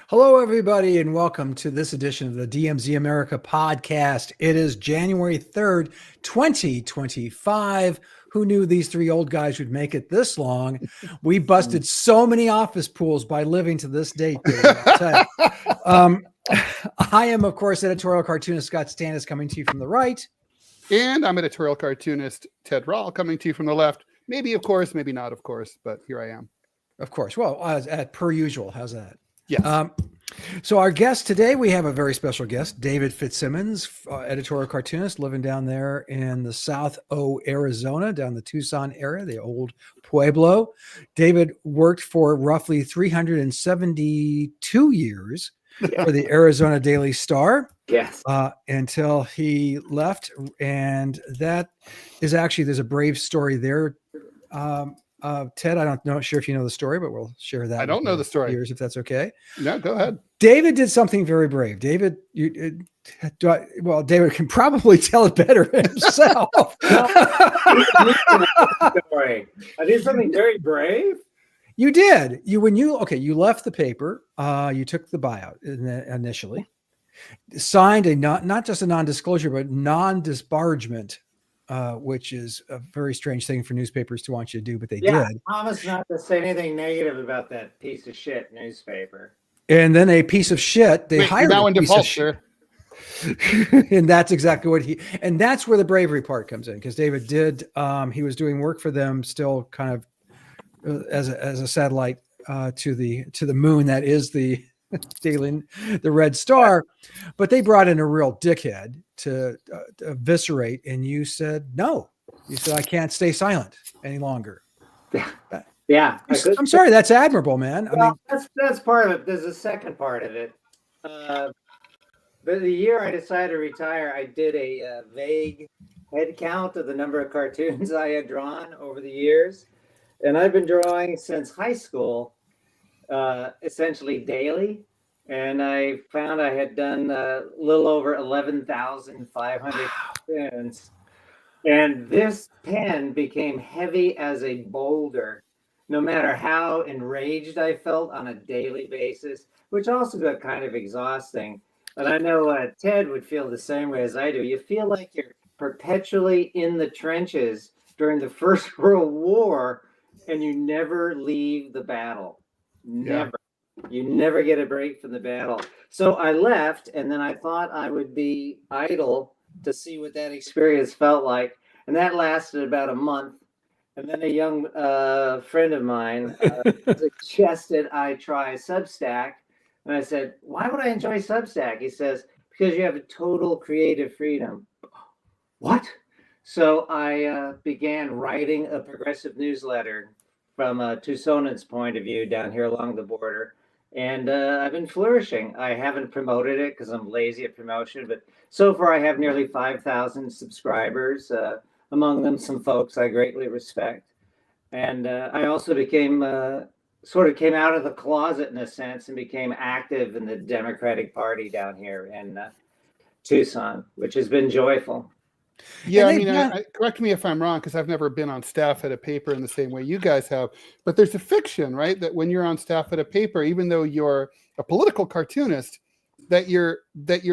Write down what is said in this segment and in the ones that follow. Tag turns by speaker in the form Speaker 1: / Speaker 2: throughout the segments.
Speaker 1: Hello, everybody, and welcome to this edition of the DMZ America podcast. It is January 3rd, 2025. Who knew these three old guys would make it this long? We busted so many office pools by living to this date, Dave, I'll tell you. I am, of course, editorial cartoonist Scott Stantis, coming to you from the right.
Speaker 2: And I'm editorial cartoonist Ted Rall, coming to you from the left. Maybe, of course, maybe not, of course, but here I am.
Speaker 1: Of course. Well, as per usual. How's that?
Speaker 2: Yes.
Speaker 1: So our guest today, we have a very special guest, David Fitzsimmons, editorial cartoonist living down there in the South O, Arizona, down the Tucson area, the old Pueblo. David worked for roughly 372 years for the Arizona Daily Star.
Speaker 3: Yes.
Speaker 1: Until he left. And that is actually, there's a brave story there. Ted, I don't know, sure if you know the story, but we'll share that.
Speaker 2: I don't know the story.
Speaker 1: Viewers, if that's okay.
Speaker 2: No, go ahead.
Speaker 1: David did something very brave. David, David can probably tell it better himself.
Speaker 3: Story. I did something very brave.
Speaker 1: You did. You left the paper. You took the buyout initially, signed a not just a non-disclosure, but non-disbargement. Which is a very strange thing for newspapers to want you to do, but they did.
Speaker 3: I promise not to say anything negative about that piece of shit newspaper.
Speaker 1: And then a piece of shit, they hired
Speaker 2: now
Speaker 1: a
Speaker 2: in
Speaker 1: piece
Speaker 2: default,
Speaker 1: of shit.
Speaker 2: sir.
Speaker 1: And that's exactly what and that's where the bravery part comes in, because David did, he was doing work for them still kind of as a satellite to the moon. That is the Red Star, but they brought in a real dickhead to eviscerate, and you said no. You said, I can't stay silent any longer.
Speaker 3: Yeah,
Speaker 1: I'm sorry. That's admirable, man.
Speaker 3: Well, that's part of it. There's a second part of it. The year I decided to retire, I did a vague head count of the number of cartoons I had drawn over the years, and I've been drawing since high school, essentially daily. And I found I had done a little over 11,500 cartoons. And this pen became heavy as a boulder, no matter how enraged I felt on a daily basis, which also got kind of exhausting. But I know Ted would feel the same way as I do. You feel like you're perpetually in the trenches during the First World War, and you never leave the battle. Never. Yeah. You never get a break from the battle. So I left, and then I thought I would be idle to see what that experience felt like. And that lasted about a month. And then a young friend of mine suggested I try Substack. And I said, why would I enjoy Substack? He says, because you have a total creative freedom. What? So I began writing a progressive newsletter from a Tucsonan's point of view down here along the border. And I've been flourishing. I haven't promoted it because I'm lazy at promotion, but so far I have nearly 5,000 subscribers, among them some folks I greatly respect. And I also came out of the closet in a sense and became active in the Democratic Party down here in Tucson, which has been joyful.
Speaker 2: Yeah, I mean, correct me if I'm wrong, because I've never been on staff at a paper in the same way you guys have. But there's a fiction, right, that when you're on staff at a paper, even though you're a political cartoonist, that you're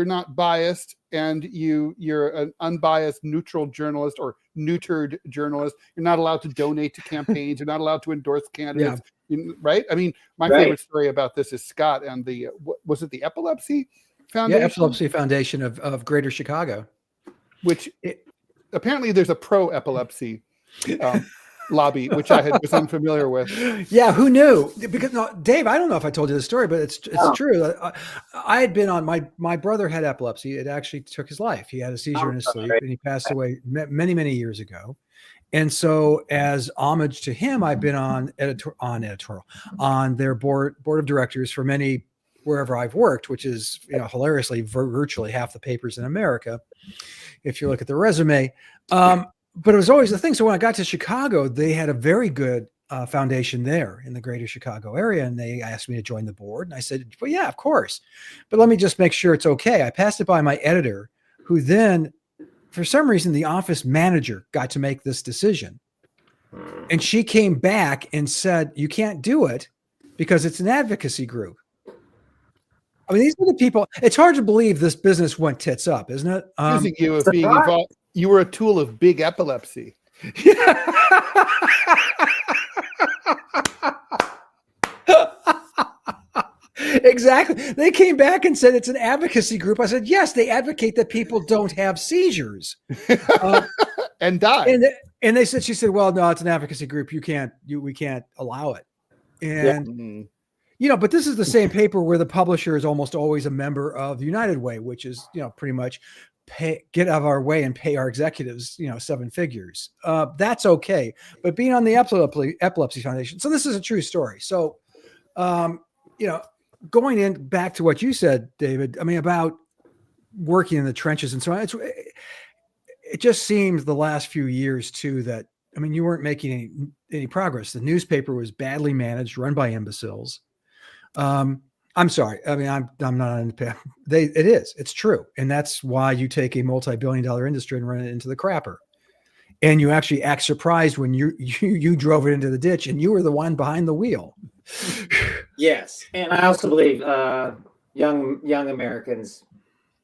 Speaker 2: not biased, and you're an unbiased, neutral journalist or neutered journalist. You're not allowed to donate to campaigns. You're not allowed to endorse candidates. Yeah. Right? I mean, my favorite story about this is Scott and the was it the Epilepsy Foundation?
Speaker 1: Yeah, Epilepsy Foundation of Greater Chicago.
Speaker 2: Which apparently there's a pro-epilepsy lobby, which I was unfamiliar with.
Speaker 1: Yeah, who knew? Because Dave, I don't know if I told you the story, but it's true. I had been on my brother had epilepsy. It actually took his life. He had a seizure in his sleep, and he passed away many years ago. And so, as homage to him, I've been on their board of directors for many wherever I've worked, which is hilariously virtually half the papers in America, if you look at the resume. But it was always the thing. So when I got to Chicago, they had a very good foundation there in the greater Chicago area. And they asked me to join the board. And I said, well, yeah, of course. But let me just make sure it's okay. I passed it by my editor, who then, for some reason, the office manager got to make this decision. And she came back and said, you can't do it because it's an advocacy group. I mean, these are the people. It's hard to believe this business went tits up, isn't it?
Speaker 2: Accusing you of being involved. You were a tool of big epilepsy.
Speaker 1: Exactly. They came back and said it's an advocacy group. I said, yes, they advocate that people don't have seizures
Speaker 2: and die.
Speaker 1: And they said, she said, well, no, it's an advocacy group. We can't allow it. And but this is the same paper where the publisher is almost always a member of the United Way, which is, pretty much get out of our way and pay our executives, 7 figures. That's okay. But being on the Epilepsy Foundation. So this is a true story. So, going in back to what you said, David, I mean, about working in the trenches and so on, it just seems the last few years too, that, I mean, you weren't making any progress. The newspaper was badly managed, run by imbeciles. I'm sorry. I mean, I'm not it's true. And that's why you take a multi-billion-dollar industry and run it into the crapper. And you actually act surprised when you drove it into the ditch and you were the one behind the wheel.
Speaker 3: Yes. And I also believe young Americans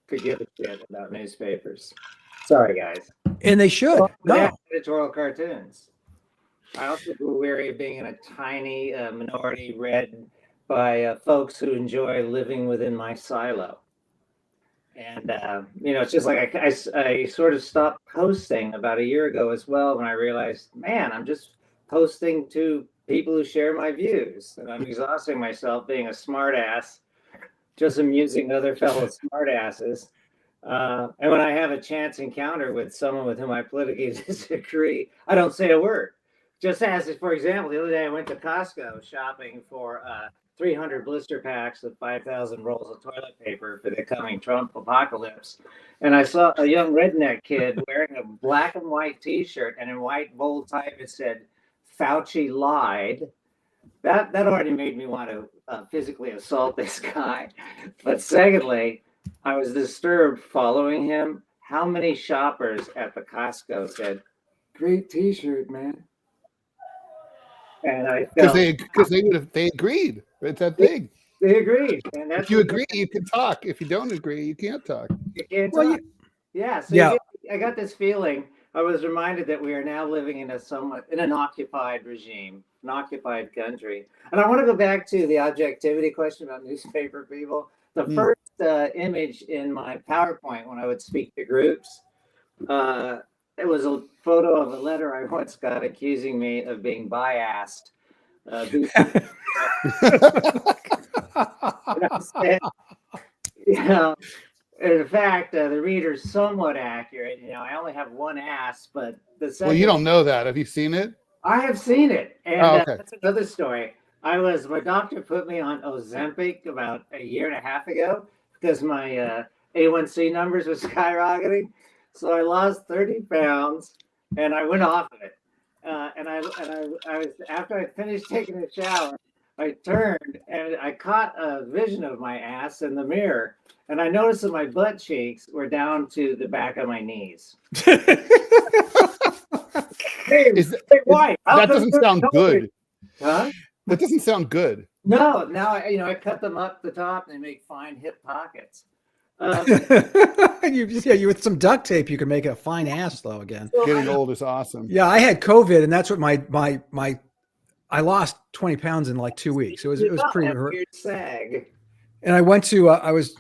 Speaker 3: could give a shit about newspapers. Sorry, guys.
Speaker 1: And they should. No.
Speaker 3: Editorial cartoons. I also grew weary of being in a tiny minority read by folks who enjoy living within my silo. And, it's just like I sort of stopped posting about a year ago as well when I realized, man, I'm just posting to people who share my views. And I'm exhausting myself being a smartass, just amusing other fellow smartasses. And when I have a chance encounter with someone with whom I politically disagree, I don't say a word. Just as, for example, the other day I went to Costco shopping for 300 blister packs of 5,000 rolls of toilet paper for the coming Trump apocalypse. And I saw a young redneck kid wearing a black and white T-shirt, and in white bold type it said, "Fauci lied." That already made me want to physically assault this guy. But secondly, I was disturbed following him. How many shoppers at the Costco said, "Great T-shirt, man"? And I felt
Speaker 2: because they agreed. It's that big.
Speaker 3: They agreed. And that's
Speaker 2: if you agree, you can talk. If you don't agree, you can't talk.
Speaker 3: You can't talk. I got this feeling. I was reminded that we are now living in an occupied regime, an occupied country. And I want to go back to the objectivity question about newspaper people. The first image in my PowerPoint when I would speak to groups, it was a photo of a letter I once got accusing me of being biased. And I said, in fact, the reader's somewhat accurate. I only have one ass, but the second.
Speaker 2: Well, you don't know that. Have you seen it?
Speaker 3: I have seen it, and
Speaker 2: okay.
Speaker 3: That's another story. My doctor put me on Ozempic about a year and a half ago because my A1C numbers were skyrocketing. So I lost 30 pounds, and I went off of it. And I was after I finished taking a shower, I turned and I caught a vision of my ass in the mirror, and I noticed that my butt cheeks were down to the back of my knees.
Speaker 2: That doesn't sound good.
Speaker 3: Huh?
Speaker 2: That doesn't sound good.
Speaker 3: No, now I cut them up the top and they make fine hip pockets.
Speaker 1: You with some duct tape, you can make a fine ass though again.
Speaker 2: Getting old is awesome.
Speaker 1: Yeah, I had COVID, and that's what I lost 20 pounds in like 2 weeks. It was pretty
Speaker 3: weird sag.
Speaker 1: And I went to I was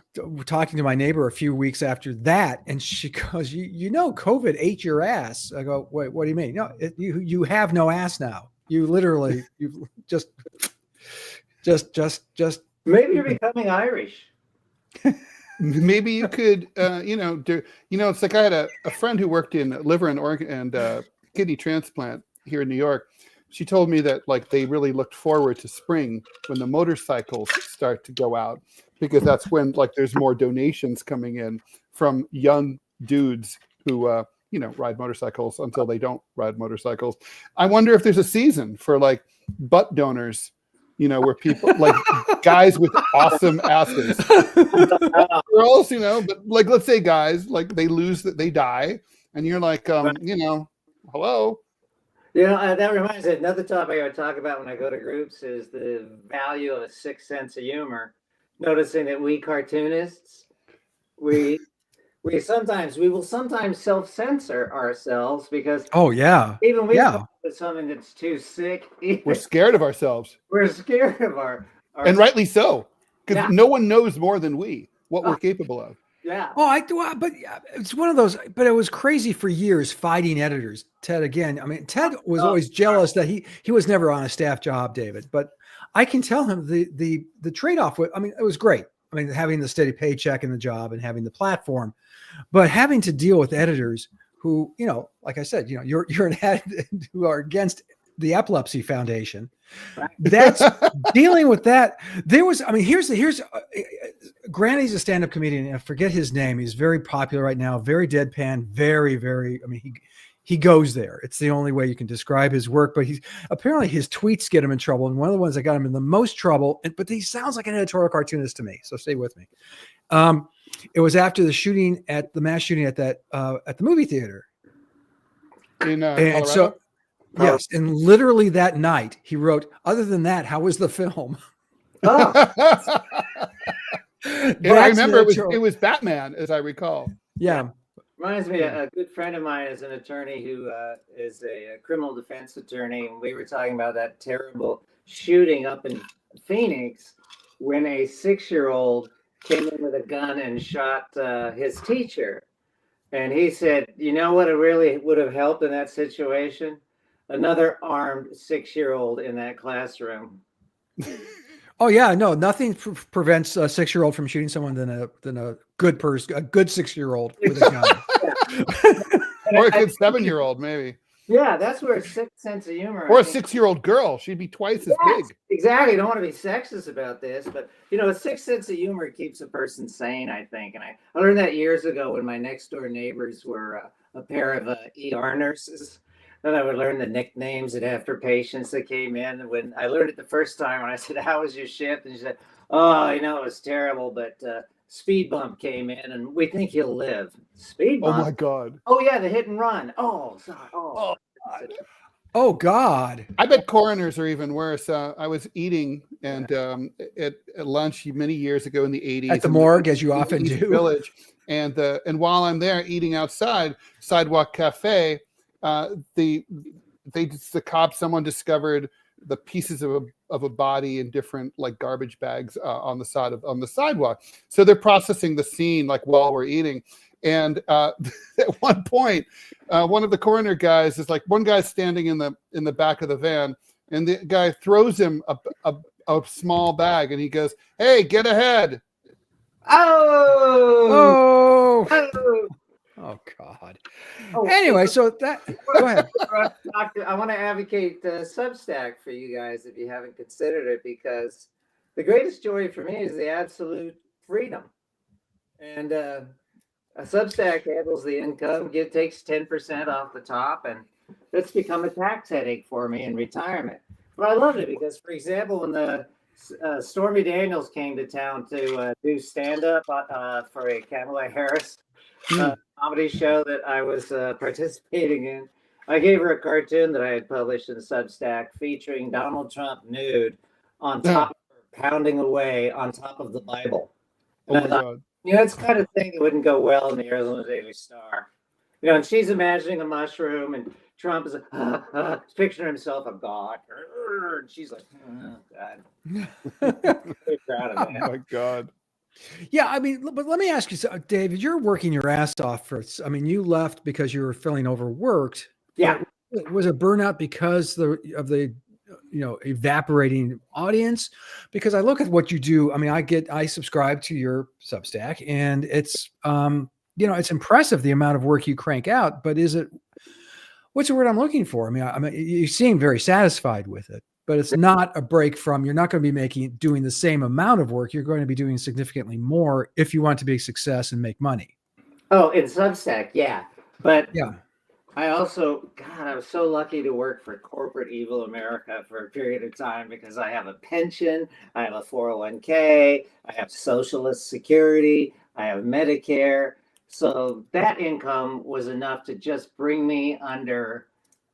Speaker 1: talking to my neighbor a few weeks after that, and she goes, COVID ate your ass. I go, wait, what do you mean? No, you have no ass now. You literally you just
Speaker 2: maybe you're becoming Irish. Maybe you could, it's like I had a friend who worked in liver and organ and kidney transplant here in New York. She told me that they really looked forward to spring when the motorcycles start to go out, because that's when there's more donations coming in from young dudes who ride motorcycles until they don't ride motorcycles. I wonder if there's a season for butt donors. Where people guys with awesome asses, girls, but let's say guys, they die, and you're hello.
Speaker 3: That reminds me, another topic I would talk about when I go to groups is the value of a sixth sense of humor. noticing that we cartoonists, we will sometimes self-censor ourselves because
Speaker 1: Oh yeah.
Speaker 3: even we
Speaker 1: Yeah.
Speaker 3: come up with something that's too sick.
Speaker 2: We're scared of ourselves.
Speaker 3: We're scared of our
Speaker 2: And rightly so, because
Speaker 3: Yeah.
Speaker 2: no one knows more than we what we're capable of.
Speaker 3: Yeah.
Speaker 1: Oh, I do, but it's one of those. But it was crazy for years fighting editors. Ted again. I mean, Ted was always jealous that he was never on a staff job, David. But I can tell him the trade off. I mean, it was great. I mean, having the steady paycheck and the job and having the platform, but having to deal with editors who, you know, like I said, you know, you're an editor who are against the Epilepsy Foundation. That's dealing with that. There was, I mean, here's Granny's a stand-up comedian. I forget his name. He's very popular right now. Very deadpan. Very, very. I mean, he goes there. It's the only way you can describe his work. But he's apparently his tweets get him in trouble. And one of the ones that got him in the most trouble. But he sounds like an editorial cartoonist to me. So stay with me. It was after the shooting at the mass shooting at that at the movie theater.
Speaker 2: In
Speaker 1: And
Speaker 2: Colorado?
Speaker 1: so. Yes, and literally that night he wrote, "Other than that, how was the film?"
Speaker 2: Yeah, I remember it was Batman, as I recall.
Speaker 1: Yeah.
Speaker 3: Reminds me, a good friend of mine is an attorney who is a criminal defense attorney, and we were talking about that terrible shooting up in Phoenix when a 6-year-old came in with a gun and shot his teacher. And he said, you know what really would have helped in that situation? Another armed 6-year-old in that classroom.
Speaker 1: Oh yeah, no, nothing prevents a 6-year-old from shooting someone than a good person, a good 6-year-old with a gun.
Speaker 2: Or a good 7-year-old, maybe.
Speaker 3: Yeah, that's where a sick sense of humor.
Speaker 2: Or a 6-year-old girl. She'd be twice as big.
Speaker 3: Exactly. Don't want to be sexist about this, but you know, a sick sense of humor keeps a person sane, I think. And I learned that years ago when my next door neighbors were a pair of ER nurses. Then I would learn the nicknames and after patients that came in. And when I learned it the first time, when I said, "How was your shift?" and she said, "Oh, you know, it was terrible, but speed bump came in, and we think he'll live." Speed bump.
Speaker 2: Oh my God.
Speaker 3: Oh yeah, the hit and run. Oh, sorry. Oh God.
Speaker 1: Oh God.
Speaker 2: I bet coroners are even worse. I was eating and at lunch many years ago in the 80s
Speaker 1: At the morgue, as you often
Speaker 2: East
Speaker 1: do.
Speaker 2: Village, and while I'm there eating outside Sidewalk Cafe, the cops, someone discovered the pieces of a body in different like garbage bags on the sidewalk. So they're processing the scene like while we're eating. And at one point, one of the coroner guys is like, one guy's standing in the back of the van, and the guy throws him a small bag, and he goes, "Hey, get ahead!"
Speaker 3: Oh.
Speaker 1: Oh God.
Speaker 3: Oh,
Speaker 1: Anyway, so that go ahead.
Speaker 3: I want to advocate Substack for you guys if you haven't considered it, because the greatest joy for me is the absolute freedom. And a Substack handles the income, takes 10% off the top, and it's become a tax headache for me in retirement. But I loved it because, for example, when the Stormy Daniels came to town to do stand-up for a Kamala Harris comedy show that I was participating in, I gave her a cartoon that I had published in Substack featuring Donald Trump nude on top of her pounding away on top of the Bible.
Speaker 2: Oh my God.
Speaker 3: You know, it's the kind of thing that wouldn't go well in the Arizona Daily Star. You know, and she's imagining a mushroom, and Trump is picturing himself a god. And she's like, "Oh God." Very proud of that.
Speaker 2: Oh my God.
Speaker 1: Yeah, I mean, but let me ask you, David, you're working your ass off I mean, you left because you were feeling overworked.
Speaker 3: Yeah.
Speaker 1: Was it burnout because of the evaporating audience? Because I look at what you do. I mean, I subscribe to your Substack, and it's it's impressive the amount of work you crank out. But what's the word I'm looking for? I mean, you seem very satisfied with it, but it's not a break from. You're not going to be doing the same amount of work. You're going to be doing significantly more if you want to be a success and make money.
Speaker 3: Oh, in Substack, yeah, but
Speaker 1: yeah.
Speaker 3: I also, God, I was so lucky to work for corporate evil America for a period of time because I have a pension, I have a 401k, I have socialist security, I have Medicare. So that income was enough to just bring me under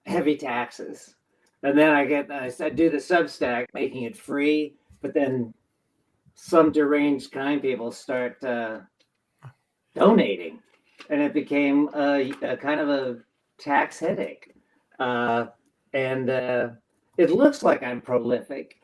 Speaker 3: heavy taxes. And then I do the Substack, making it free, but then some deranged kind people start donating, and it became a kind of a tax headache. And it looks like I'm prolific,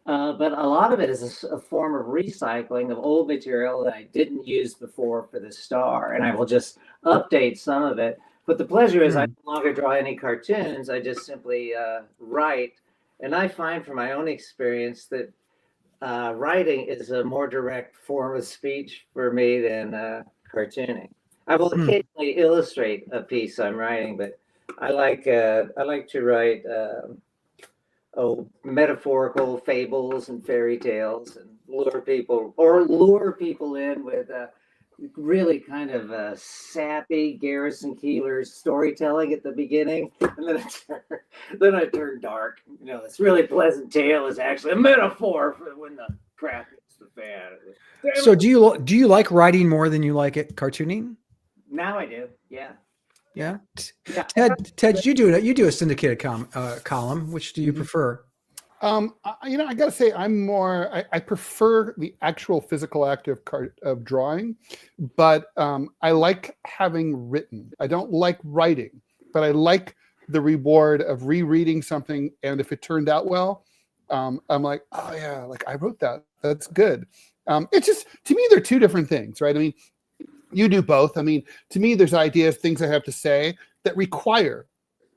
Speaker 3: but a lot of it is a form of recycling of old material that I didn't use before for the Star, and I will just update some of it. But the pleasure is I no longer draw any cartoons. I just simply write, and I find from my own experience that writing is a more direct form of speech for me than cartooning. I will occasionally illustrate a piece I'm writing, but I like to write metaphorical fables and fairy tales, and lure people in with really kind of sappy Garrison Keillor storytelling at the beginning, and then I turn dark. This really pleasant tale is actually a metaphor for when the crap hits the fan.
Speaker 1: So do you like writing more than you like it cartooning?
Speaker 3: Now I do, yeah.
Speaker 1: Yeah. Ted, you do a syndicated column. Which do you prefer?
Speaker 2: I got to say, I prefer the actual physical act of drawing, but I like having written. I don't like writing, but I like the reward of rereading something. And if it turned out well, I'm like, oh yeah, like I wrote that. That's good. It's just, to me, they're two different things, right? I mean, you do both. I mean, to me, there's ideas, things I have to say that require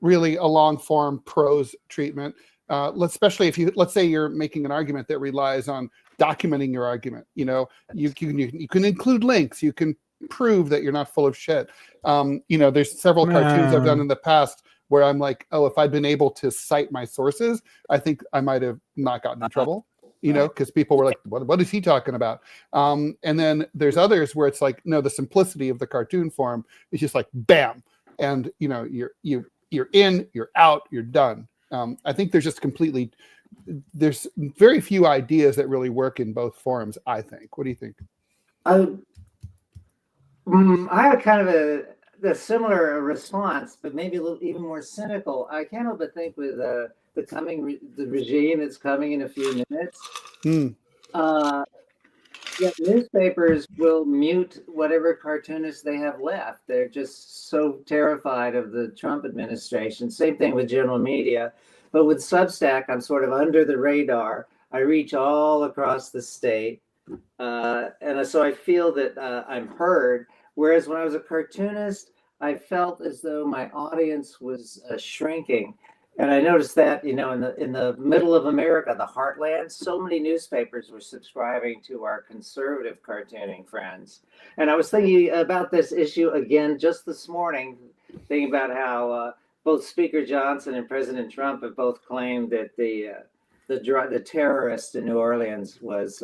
Speaker 2: really a long form prose treatment. Especially if let's say you're making an argument that relies on documenting your argument. You can include links. You can prove that you're not full of shit. There's several cartoons I've done in the past where I'm like, oh, if I'd been able to cite my sources, I think I might have not gotten in trouble. Because people were like, what is he talking about? And then there's others where it's like, no, the simplicity of the cartoon form is just like, bam. And, you're in, you're out, you're done. I think there's very few ideas that really work in both forms, I think. What do you think?
Speaker 3: I have kind of a similar response, but maybe a little even more cynical. I can't help but think with the regime that's coming in a few minutes. Newspapers will mute whatever cartoonists they have left. They're just so terrified of the Trump administration. Same thing with general media. But with Substack, I'm sort of under the radar. I reach all across the state. And so I feel that I'm heard. Whereas when I was a cartoonist, I felt as though my audience was shrinking. And I noticed that, in the middle of America, the heartland, so many newspapers were subscribing to our conservative cartooning friends. And I was thinking about this issue again just this morning, thinking about how both Speaker Johnson and President Trump have both claimed that the terrorist in New Orleans was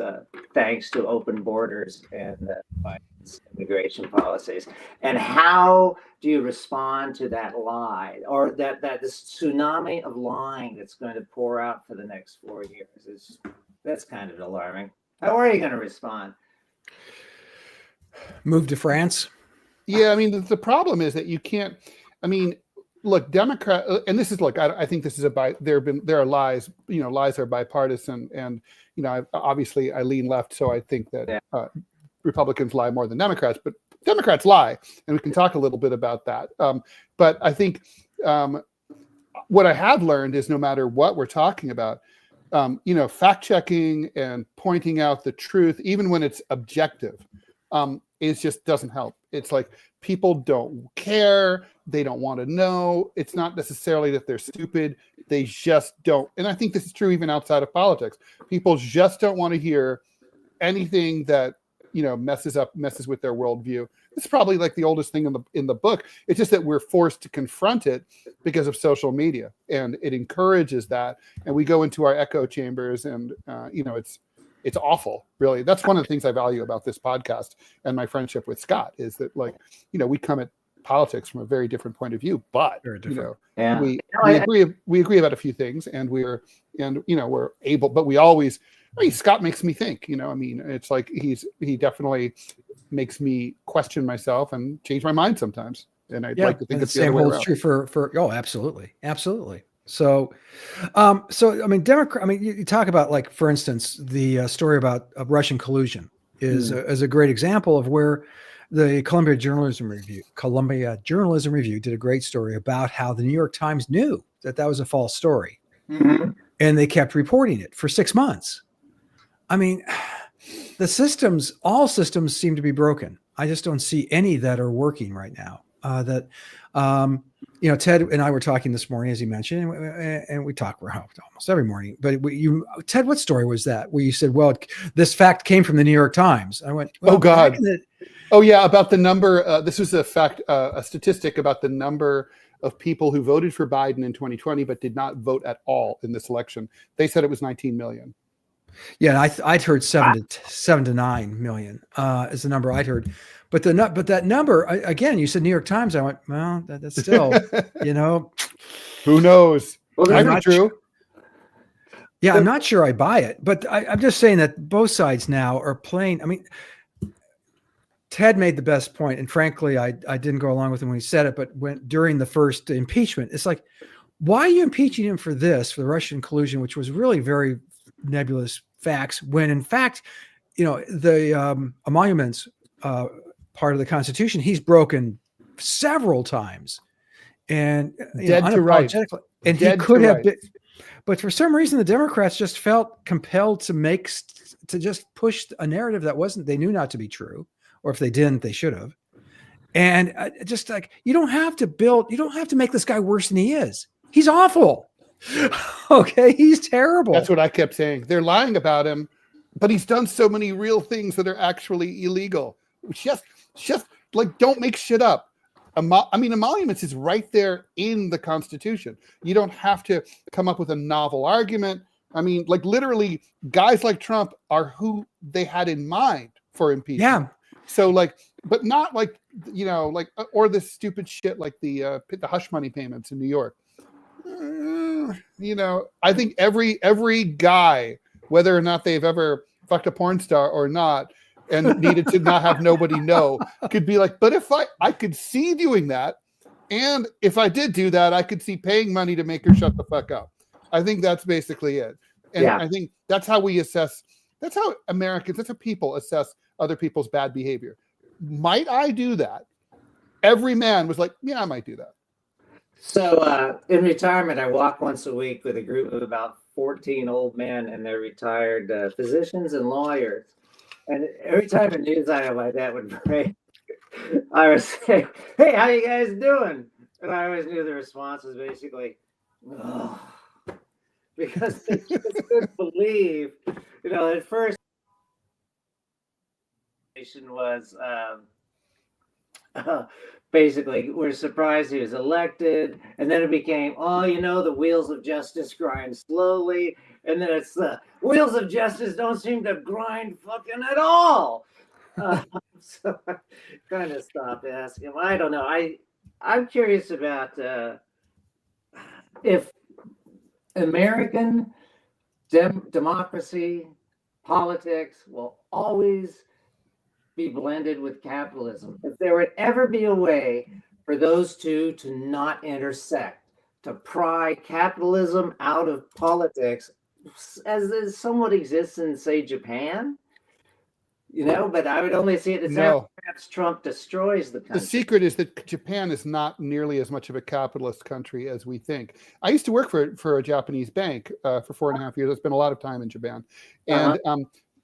Speaker 3: thanks to open borders and Biden's immigration policies. And how do you respond to that lie, or that this tsunami of lying that's going to pour out for the next 4 years? That's kind of alarming. How are you going to respond?
Speaker 1: Move to France?
Speaker 2: Yeah, I mean, the problem is that you can't. I mean, look, Democrat, and this is I think this is there are lies. Lies are bipartisan, and obviously I lean left, so I think that Republicans lie more than Democrats, but Democrats lie, and we can talk a little bit about that. But I think what I have learned is no matter what we're talking about, fact checking and pointing out the truth, even when it's objective, it just doesn't help. It's like people don't care. They don't want to know. It's not necessarily that they're stupid. They just don't. And I think this is true even outside of politics. People just don't want to hear anything that messes with their worldview. It's probably like the oldest thing in the book. It's just that we're forced to confront it because of social media, and it encourages that. And we go into our echo chambers, and it's awful, really. That's one of the things I value about this podcast and my friendship with Scott is that, we come at politics from a very different point of view, but we agree about a few things, and we're able, but we always. Scott makes me think. It's like he definitely makes me question myself and change my mind sometimes. And I'd like to think
Speaker 1: the
Speaker 2: it's the other
Speaker 1: same
Speaker 2: way
Speaker 1: holds
Speaker 2: around.
Speaker 1: true for absolutely. So, I mean, Democrat. I mean, you talk about, like, for instance, the story about Russian collusion is a great example of where the Columbia Journalism Review did a great story about how the New York Times knew that was a false story, and they kept reporting it for 6 months. I mean, all systems seem to be broken. I just don't see any that are working right now. Ted and I were talking this morning, as you mentioned, and we talk almost every morning. But Ted, what story was that where you said, "Well, this fact came from the New York Times"? I went, well,
Speaker 2: "Oh God, oh yeah," about the number. This was a fact, a statistic about the number of people who voted for Biden in 2020 but did not vote at all in this election. They said it was 19 million.
Speaker 1: Yeah, I'd heard 7 to 9 million is the number I'd heard. But that number, again, you said New York Times. I went, well, that's still,
Speaker 2: who knows?
Speaker 3: Well,
Speaker 2: I'm not true.
Speaker 1: Yeah, I'm not sure I buy it, but I'm just saying that both sides now are playing. I mean, Ted made the best point, and frankly, I didn't go along with him when he said it, but during the first impeachment, it's like, why are you impeaching him for the Russian collusion, which was really very nebulous facts, when in fact, the emoluments part of the Constitution, he's broken several times, and
Speaker 2: dead to rights,
Speaker 1: and he could have been, but for some reason the Democrats just felt compelled to just push a narrative that they knew not to be true, or if they didn't, they should have. And just like, you don't have to make this guy worse than he is. He's awful. Okay, he's terrible.
Speaker 2: That's what I kept saying. They're lying about him, but he's done so many real things that are actually illegal. Just like, don't make shit up. Emoluments is right there in the Constitution. You don't have to come up with a novel argument. I mean, like, literally, guys like Trump are who they had in mind for impeachment.
Speaker 1: Yeah.
Speaker 2: So, like, but not like, or this stupid shit like the hush money payments in New York. I think every guy, whether or not they've ever fucked a porn star or not, and needed to not have nobody know, could be like, but if I could see doing that, and if I did do that, I could see paying money to make her shut the fuck up. I think that's basically it. And I think that's how that's how people assess other people's bad behavior. Might I do that? Every man was like, yeah, I might do that.
Speaker 3: So in retirement, I walk once a week with a group of about 14 old men and their retired physicians and lawyers. And every time a news item like that would break, I would say, "Hey, how you guys doing?" And I always knew the response was basically, "Oh," because they just couldn't believe, at first was basically, we're surprised he was elected, and then it became, the wheels of justice grind slowly, and then it's the wheels of justice don't seem to grind fucking at all. So I kind of stopped asking him. I don't know. I'm curious about if American democracy, politics will always be blended with capitalism. If there would ever be a way for those two to not intersect, to pry capitalism out of politics, as somewhat exists in, say, Japan, but I would only see it as perhaps Trump destroys the country.
Speaker 2: The secret is that Japan is not nearly as much of a capitalist country as we think. I used to work for a Japanese bank for 4.5 years. I spent a lot of time in Japan,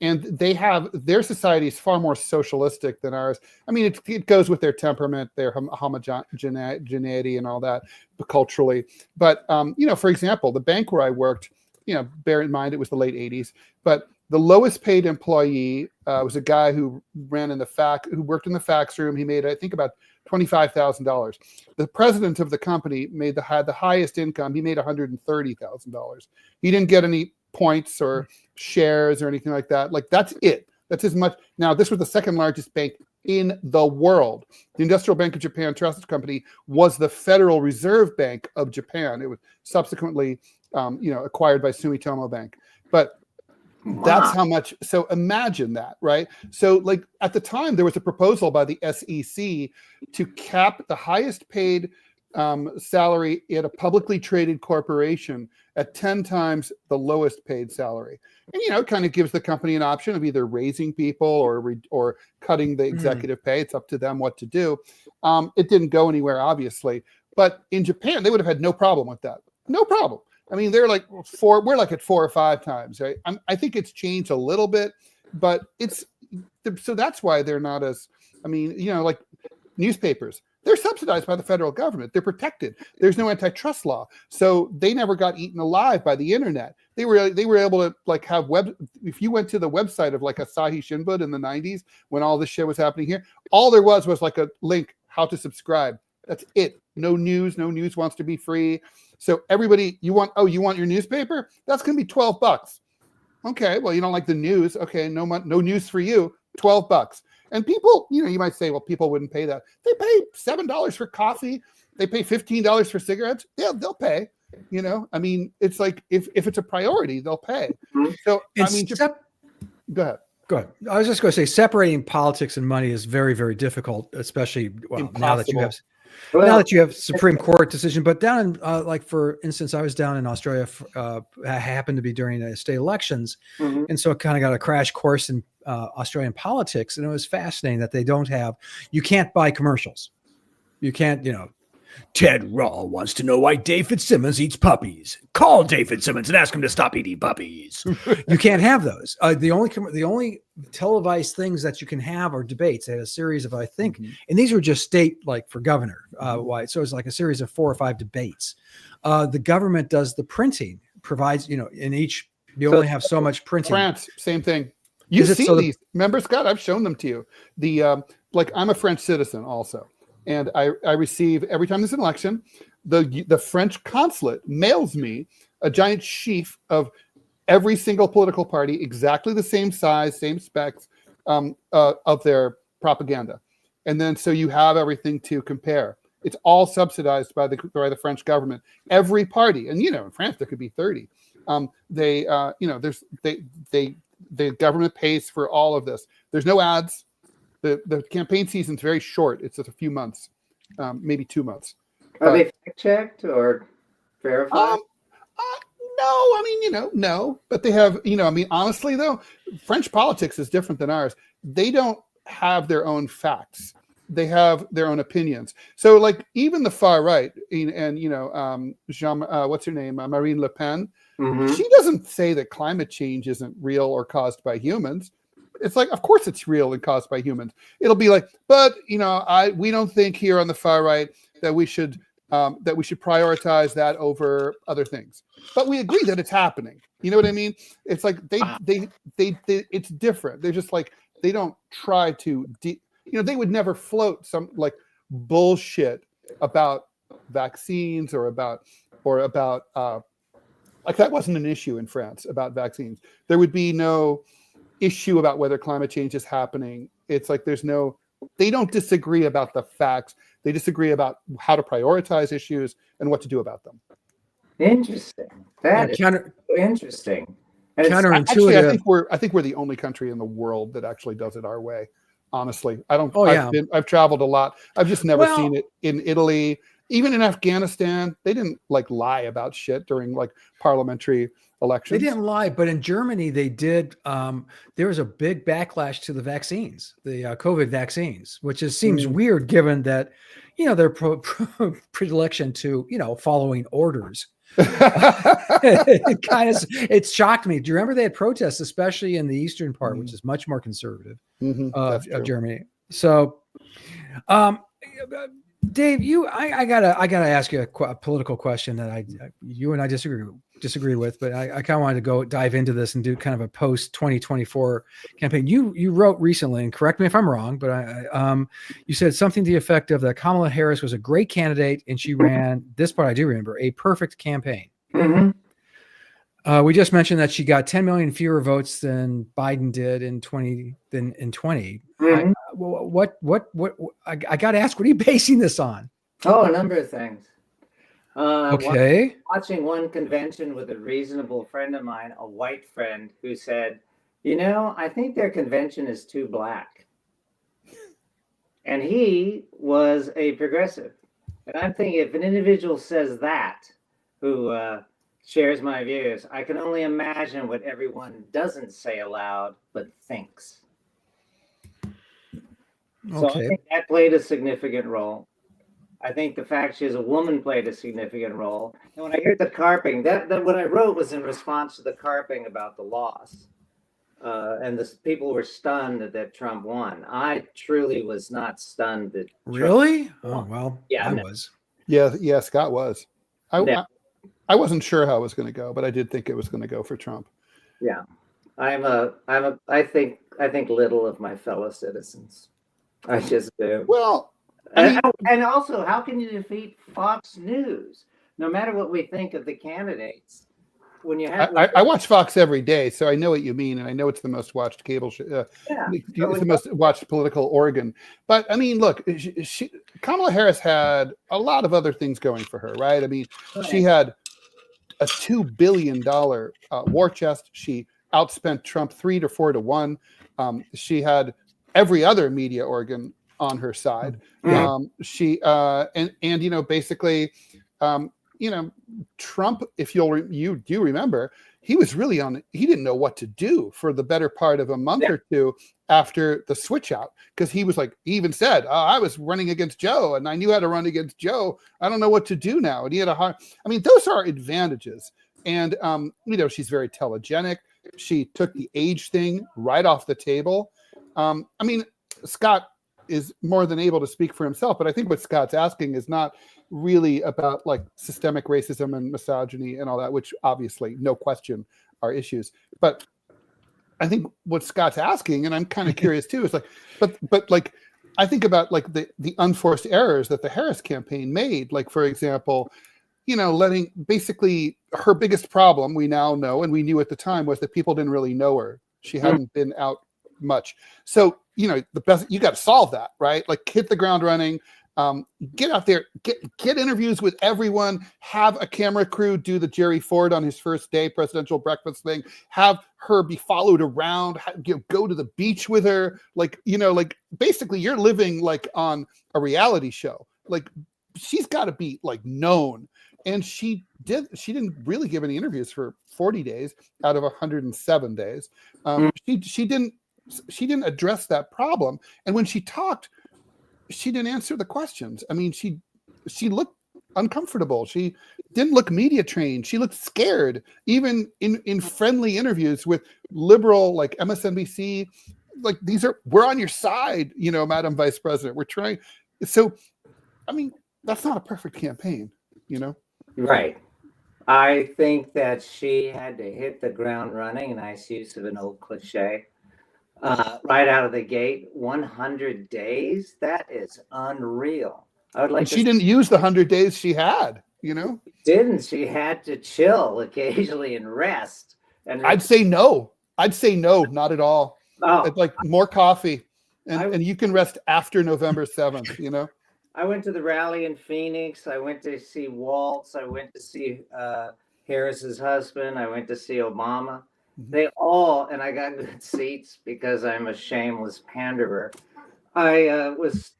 Speaker 2: and they have, their society is far more socialistic than ours. I mean, it goes with their temperament, their homogeneity and all that, but culturally. But, for example, the bank where I worked, bear in mind, it was the late 80s, but the lowest paid employee was a guy who worked in the fax room. He made, I think, about $25,000. The president of the company had the highest income. He made $130,000. He didn't get any points or shares or anything like that. Like, that's it. That's as much. Now, this was the second largest bank in the world. The Industrial Bank of Japan Trust Company was the Federal Reserve Bank of Japan. It was subsequently, acquired by Sumitomo Bank. But that's how much. So imagine that, right? So, like, at the time, there was a proposal by the SEC to cap the highest paid salary at a publicly traded corporation at 10 times the lowest paid salary. And, it kind of gives the company an option of either raising people or cutting the executive pay. It's up to them what to do. It didn't go anywhere, obviously. But in Japan, they would have had no problem with that. No problem. I mean, they're like we're like at 4 or 5 times, right? I think it's changed a little bit, but so that's why they're not as, like newspapers. They're subsidized by the federal government. They're protected. There's no antitrust law. So they never got eaten alive by the internet. They were able to have if you went to the website of like Asahi Shimbun in the 90s, when all this shit was happening here, all there was like a link, how to subscribe. That's it. No news. No news wants to be free. So everybody, you want your newspaper? That's going to be $12. Okay. Well, you don't like the news. Okay. No news for you. $12. And people, you might say, well, people wouldn't pay that. They pay $7 for coffee. They pay $15 for cigarettes. Yeah, they'll pay. It's like if it's a priority, they'll pay. So go ahead.
Speaker 1: Go ahead. I was just going to say, separating politics and money is very, very difficult, especially now that you have Supreme Court decision. But down in, for instance, I was down in Australia. Happened to be during the state elections, and so I kind of got a crash course in Australian politics, and it was fascinating that they don't have. You can't buy commercials. You can't, Ted Rall wants to know why David Fitzsimmons eats puppies. Call David Fitzsimmons and ask him to stop eating puppies. You can't have those. The only televised things that you can have are debates. They had a series of, I think, and these were just state, for governor wide. So it's like a series of 4 or 5 debates. The government does the printing, provides, in each, you only have so much printing.
Speaker 2: France, same thing. You've seen these. Remember, Scott, I've shown them to you. I'm a French citizen also. And I receive, every time there's an election, the French consulate mails me a giant sheaf of every single political party, exactly the same size, same specs of their propaganda. And then so you have everything to compare. It's all subsidized by the French government. Every party, and in France there could be 30. The government pays for all of this. There's no ads. The campaign season's very short. It's just a few months, maybe 2 months.
Speaker 3: Are they fact-checked or verified?
Speaker 2: No. No. But they have, honestly, though, French politics is different than ours. They don't have their own facts. They have their own opinions. So, even the far right, and what's her name, Marine Le Pen, she doesn't say that climate change isn't real or caused by humans. It's like, of course it's real and caused by humans. It'll be like, but we don't think here on the far right that we should prioritize that over other things. But we agree that it's happening. You know what I mean? It's like they it's different. They're just like, they don't try to they would never float some bullshit about vaccines or about that wasn't an issue in France about vaccines. There would be no issue about whether climate change is happening. It's like they don't disagree about the facts. They disagree about how to prioritize issues and what to do about them.
Speaker 3: Interesting. That is interesting. And
Speaker 1: counterintuitive.
Speaker 2: Actually, I think we're the only country in the world that actually does it our way. Honestly, I don't. I've traveled a lot. I've just never seen it in Italy. Even in Afghanistan, they didn't lie about shit during parliamentary elections.
Speaker 1: They didn't lie, but in Germany they did. There was a big backlash to the vaccines, the COVID vaccines, which seems weird given that, their predilection to, following orders. It shocked me. Do you remember they had protests, especially in the eastern part, which is much more conservative of Germany? So, Dave, I gotta ask you a political question that you and I disagree with, but I kind of wanted to go dive into this and do kind of a post 2024 campaign. You wrote recently, and correct me if I'm wrong, but you said something to the effect of that Kamala Harris was a great candidate and she ran, this part I do remember, a perfect campaign. We just mentioned that she got 10 million fewer votes than Biden did in 2020. I got to ask, what are you basing this on?
Speaker 3: Oh, a number of things.
Speaker 1: Okay.
Speaker 3: Watching one convention with a reasonable friend of mine, a white friend, who said, I think their convention is too black. And he was a progressive. And I'm thinking if an individual says that, who shares my views, I can only imagine what everyone doesn't say aloud but thinks. So I think that played a significant role. I think the fact she's a woman played a significant role. And when I heard the carping, that what I wrote was in response to the carping about the loss. And the people were stunned that Trump won. I truly was not stunned that
Speaker 1: really.
Speaker 3: Trump
Speaker 1: Oh
Speaker 3: won.
Speaker 1: well,
Speaker 3: Yeah,
Speaker 1: I
Speaker 3: no.
Speaker 1: was.
Speaker 2: Yeah, Scott was.
Speaker 3: Yeah.
Speaker 2: I wasn't sure how it was going to go, but I did think it was going to go for Trump.
Speaker 3: Yeah, I think little of my fellow citizens. I just do.
Speaker 2: Well, I mean,
Speaker 3: and also, how can you defeat Fox News? No matter what we think of the candidates, when you have,
Speaker 2: I watch Fox every day, so I know what you mean, and I know it's the most watched cable show. It's the most watched political organ. But I mean, look, Kamala Harris had a lot of other things going for her, right? I mean, she had a $2 billion war chest. She outspent Trump 3 to 4 to 1. She had every other media organ on her side. She and you know, basically, you know, Trump, if you do remember, he was really he didn't know what to do for the better part of a month or two after the switch out, because he was like, he even said, I was running against Joe and I knew how to run against Joe. I don't know what to do now. And he had I mean, those are advantages. And, you know, she's very telegenic. She took the age thing right off the table. I mean, Scott is more than able to speak for himself, but I think what Scott's asking is not really about like systemic racism and misogyny and all that, which obviously, no question, are issues. But I think what Scott's asking, and I'm kind of curious too, is like, but like, I think about like the unforced errors that the Harris campaign made. Like, for example, you know, letting basically her biggest problem, we now know, and we knew at the time, was that people didn't really know her. She hadn't been out much. So, you know, the best, you got to solve that, right? Like, hit the ground running, get out there, get interviews with everyone, have a camera crew do the Jerry Ford on his first day presidential breakfast thing, have her be followed around, go to the beach with her. Like, you know, like basically you're living like on a reality show. Like, she's got to be like known. And she didn't really give any interviews for 40 days out of 107 days. She didn't address that problem. And when she talked, she didn't answer the questions. I mean, she looked uncomfortable. She didn't look media trained. She looked scared, even in friendly interviews with liberal, like MSNBC. Like, we're on your side, you know, Madam Vice President. We're trying. So, I mean, that's not a perfect campaign, you know?
Speaker 3: Right. I think that she had to hit the ground running, nice use of an old cliche, right out of the gate. 100 days? That is unreal. I would like.
Speaker 2: And she didn't use the 100 days she had, you know?
Speaker 3: Didn't she? Had to chill occasionally and rest. And
Speaker 2: I'd say no, not at all.
Speaker 3: Oh,
Speaker 2: It's like more coffee, and you can rest after November 7th, you know?
Speaker 3: I went to the rally in Phoenix. I went to see Waltz. I went to see Harris's husband. I went to see Obama. They all, and I got good seats because I'm a shameless panderer. I was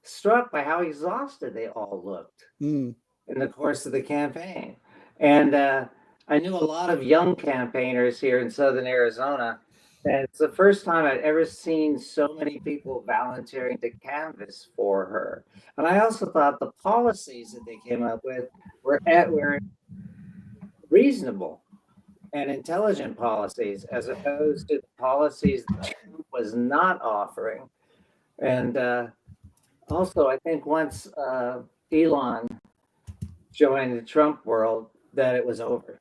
Speaker 3: struck by how exhausted they all looked in the course of the campaign. And I knew a lot of young campaigners here in Southern Arizona. And it's the first time I'd ever seen so many people volunteering to canvass for her. And I also thought the policies that they came up with were reasonable and intelligent policies, as opposed to the policies that Trump was not offering. And also, I think once Elon joined the Trump world, that it was over.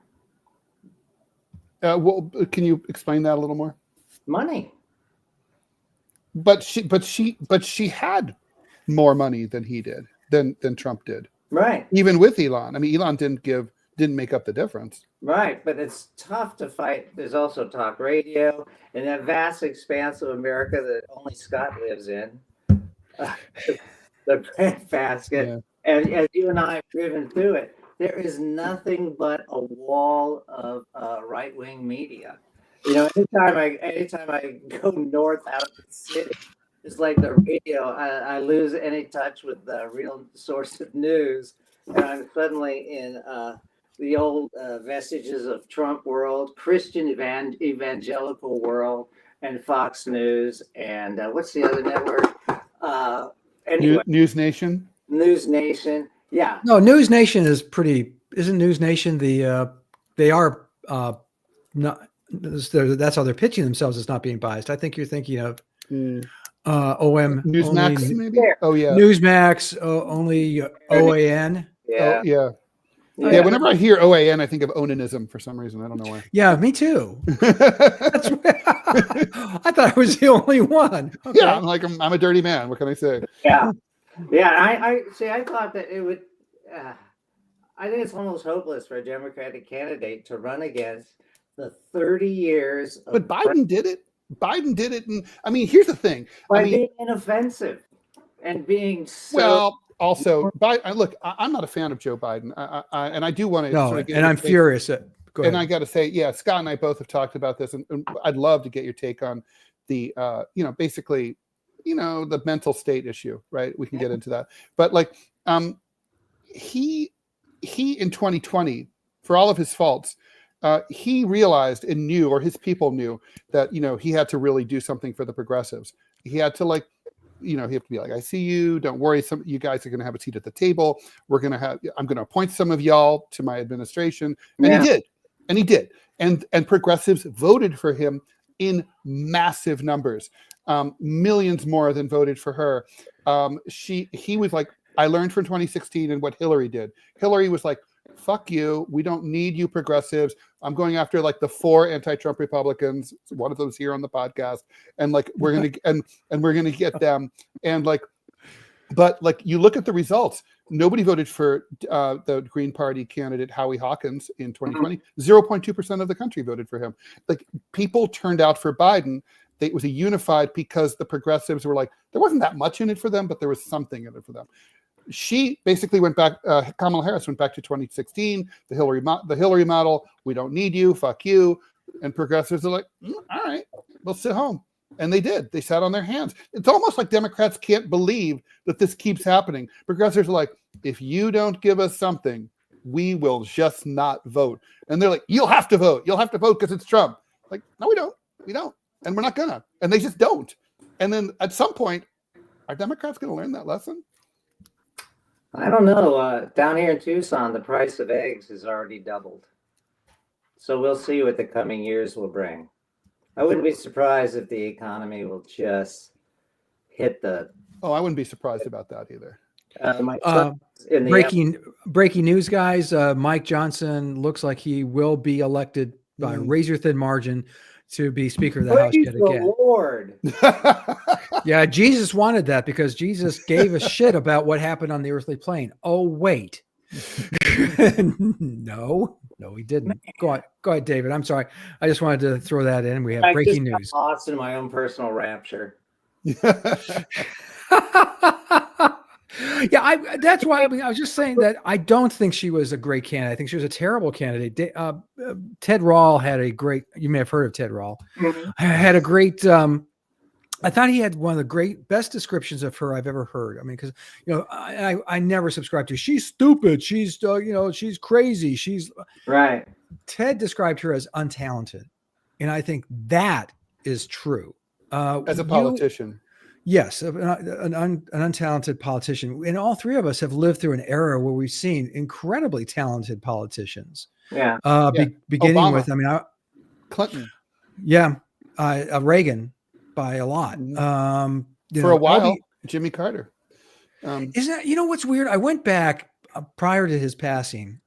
Speaker 2: Well, can you explain that a little more?
Speaker 3: Money.
Speaker 2: But she had more money than he did, than Trump did.
Speaker 3: Right.
Speaker 2: Even with Elon. I mean, Elon didn't make up the difference.
Speaker 3: Right, but it's tough to fight. There's also talk radio and that vast expanse of America that only Scott lives in. The breadbasket. Yeah. And as you and I have driven through it, there is nothing but a wall of right-wing media. You know, anytime I go north out of the city, it's like the radio. I lose any touch with the real source of news, and I'm suddenly in the old vestiges of Trump world, Christian evangelical world, and Fox News, and what's the other network? Anyway,
Speaker 2: News Nation.
Speaker 3: News Nation. Yeah.
Speaker 1: No, News Nation is pretty. Isn't News Nation they are not. That's how they're pitching themselves as not being biased. I think you're thinking of OM
Speaker 2: Newsmax, maybe. Oh yeah,
Speaker 1: Newsmax only OAN.
Speaker 3: Yeah.
Speaker 2: Oh, yeah. Yeah, whenever I hear OAN, I think of onanism for some reason. I don't know why.
Speaker 1: Yeah, me too. That's I thought I was the only one. Okay.
Speaker 2: Yeah, I'm a dirty man. What can I say?
Speaker 3: Yeah. Yeah, I see. I thought that it would. I think it's almost hopeless for a Democratic candidate to run against the 30 years.
Speaker 2: But Biden did it. Biden did it, and I mean, here's the thing.
Speaker 3: By being inoffensive and being so.
Speaker 2: Well, also, look, I'm not a fan of Joe Biden, and I do want to.
Speaker 1: No, and I'm furious. Go ahead.
Speaker 2: And I got to say, yeah, Scott and I both have talked about this, and I'd love to get your take on the, basically, the mental state issue, right? We can get into that, but like, he in 2020, for all of his faults, he realized and knew, or his people knew, that he had to really do something for the progressives. He had to he had to be like, I see you. Don't worry. Some you guys are going to have a seat at the table. I'm going to appoint some of y'all to my administration, and he did. And progressives voted for him in massive numbers, millions more than voted for her. He was like, I learned from 2016 and what Hillary did. Hillary was like, fuck you. We don't need you progressives. I'm going after the 4 anti-Trump Republicans. One of them's here on the podcast. And we're going to, and we're going to get them. And but you look at the results, nobody voted for the Green Party candidate, Howie Hawkins, in 2020. 0.2% of the country voted for him. People turned out for Biden. It was a unified, because the progressives were there wasn't that much in it for them, but there was something in it for them. She basically went back. Kamala Harris went back to 2016, the Hillary model. We don't need you. Fuck you. And progressives are like, all right, we'll sit home. And they did. They sat on their hands. It's almost like Democrats can't believe that this keeps happening. Progressives are like, if you don't give us something, we will just not vote. And they're like, you'll have to vote. You'll have to vote because it's Trump. No, we don't. We don't. And we're not gonna. And they just don't. And then at some point, are Democrats going to learn that lesson?
Speaker 3: I don't know. Down here in Tucson, the price of eggs has already doubled. So we'll see what the coming years will bring. I wouldn't be surprised if the economy will just hit the...
Speaker 2: Oh, I wouldn't be surprised about that either.
Speaker 1: Breaking news, guys. Mike Johnson looks like he will be elected by razor-thin margin to be Speaker of the House yet again.
Speaker 3: Lord.
Speaker 1: Yeah, Jesus wanted that, because Jesus gave a shit about what happened on the earthly plane. Oh, wait. No, he didn't. Go ahead, David. I'm sorry. I just wanted to throw that in. We have breaking news.
Speaker 3: I'm lost in my own personal rapture.
Speaker 1: Yeah, that's why. I was just saying that I don't think she was a great candidate. I think she was a terrible candidate. Ted Rall had a great. You may have heard of Ted Rall. Mm-hmm. Had a great. I thought he had one of the best descriptions of her I've ever heard. I mean, because I never subscribed to. She's stupid. She's she's crazy. She's
Speaker 3: right.
Speaker 1: Ted described her as untalented, and I think that is true.
Speaker 2: As a politician.
Speaker 1: Yes, an untalented politician. And all three of us have lived through an era where we've seen incredibly talented politicians.
Speaker 3: Yeah.
Speaker 1: Beginning
Speaker 2: Obama.
Speaker 1: with,
Speaker 2: Clinton.
Speaker 1: Yeah. Reagan by a lot.
Speaker 2: For a while, Jimmy Carter.
Speaker 1: Isn't that, what's weird? I went back prior to his passing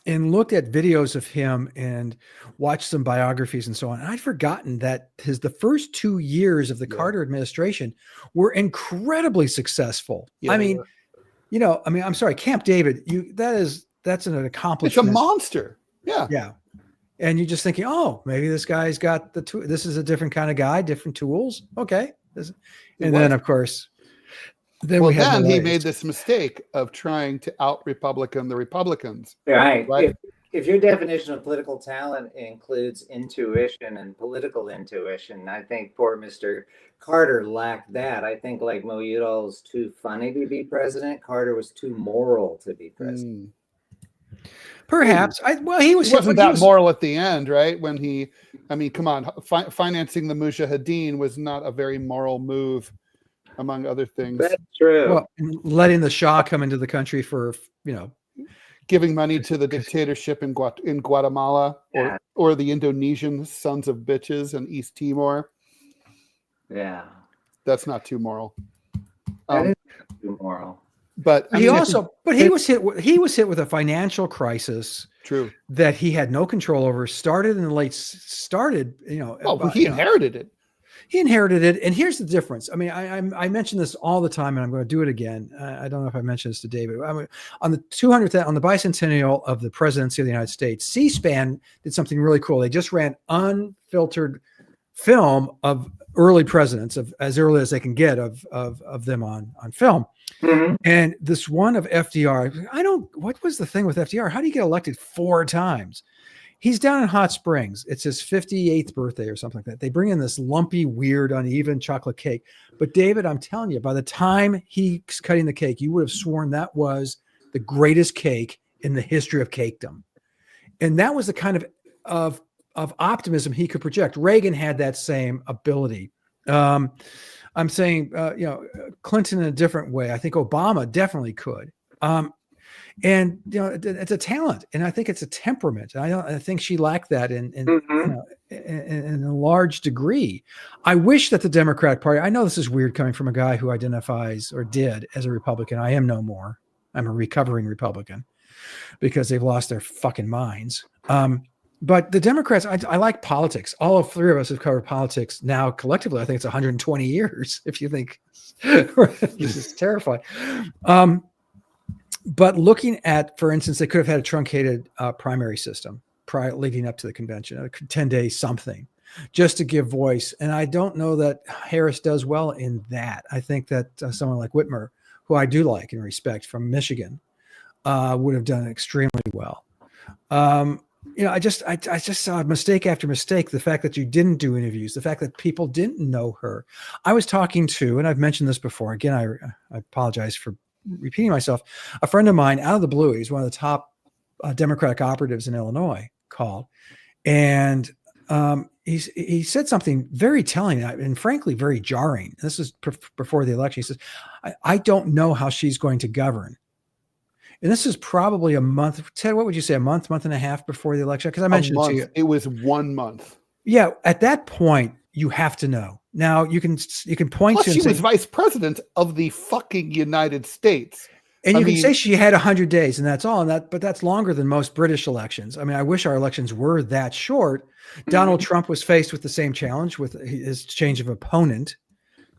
Speaker 1: and looked at videos of him and watched some biographies and so on. And I'd forgotten that the first 2 years of the Carter administration were incredibly successful. Yeah, I mean, I'm sorry, Camp David, that's an accomplishment.
Speaker 2: It's a monster. Yeah.
Speaker 1: Yeah. And you're just thinking, oh, maybe this guy's got this is a different kind of guy, different tools. Okay. Then of course,
Speaker 2: then he made this mistake of trying to out-Republican the Republicans.
Speaker 3: Right. if your definition of political talent includes intuition and political intuition, I think poor Mr. Carter lacked that. I think like Mo Udall's too funny to be president. Carter was too moral to be president.
Speaker 1: Perhaps. He
Speaker 2: wasn't that moral at the end, right? When come on, financing the Mujahideen was not a very moral move, among other things.
Speaker 3: That's true.
Speaker 1: Well, letting the Shah come into the country for,
Speaker 2: giving money to the dictatorship in Guatemala or the Indonesian sons of bitches in East Timor.
Speaker 3: Yeah.
Speaker 2: That's not too moral.
Speaker 3: That is too moral.
Speaker 2: But
Speaker 1: he was hit with a financial crisis.
Speaker 2: True.
Speaker 1: That he had no control over. He
Speaker 2: inherited it.
Speaker 1: He inherited it. And here's the difference. I mean, I mention this all the time, and I'm going to do it again. I don't know if I mentioned this to David. On the 200th, on the bicentennial of the presidency of the United States, C-SPAN did something really cool. They just ran unfiltered film of early presidents, of as early as they can get of them on film. Mm-hmm. And this one of FDR, what was the thing with FDR? How do you get elected 4 times? He's down in Hot Springs. It's his 58th birthday or something like that. They bring in this lumpy, weird, uneven chocolate cake. But David, I'm telling you, by the time he's cutting the cake, you would have sworn that was the greatest cake in the history of cakedom. And that was the kind of optimism he could project. Reagan had that same ability. I'm saying, Clinton in a different way. I think Obama definitely could. And it's a talent, and I think it's a temperament. I think she lacked that in a large degree. I wish that the Democratic Party. I know this is weird coming from a guy who identifies or did as a Republican. I am no more. I'm a recovering Republican because they've lost their fucking minds. But the Democrats, I like politics. All of 3 of us have covered politics now collectively. I think it's 120 years. If you think this is terrifying. But looking at, for instance, they could have had a truncated primary system leading up to the convention, a 10-day something, just to give voice. And I don't know that Harris does well in that. I think that someone like Whitmer, who I do like and respect from Michigan, would have done extremely well. I just saw mistake after mistake. The fact that you didn't do interviews, the fact that people didn't know her. I was talking to, and I've mentioned this before. Again, I apologize for repeating myself. A friend of mine, out of the blue, he's one of the top Democratic operatives in Illinois, called, and he said something very telling and frankly very jarring. This is before the election. He says, "I don't know how she's going to govern." And this is probably a month. Ted, what would you say? A month and a half before the election? Because I mentioned it to you.
Speaker 2: It was 1 month.
Speaker 1: Yeah. At that point, you have to know. Now you can point
Speaker 2: Plus
Speaker 1: to.
Speaker 2: She was vice president of the fucking United States.
Speaker 1: And you can say she had 100 days and that's all. But that's longer than most British elections. I mean, I wish our elections were that short. Donald Trump was faced with the same challenge with his change of opponent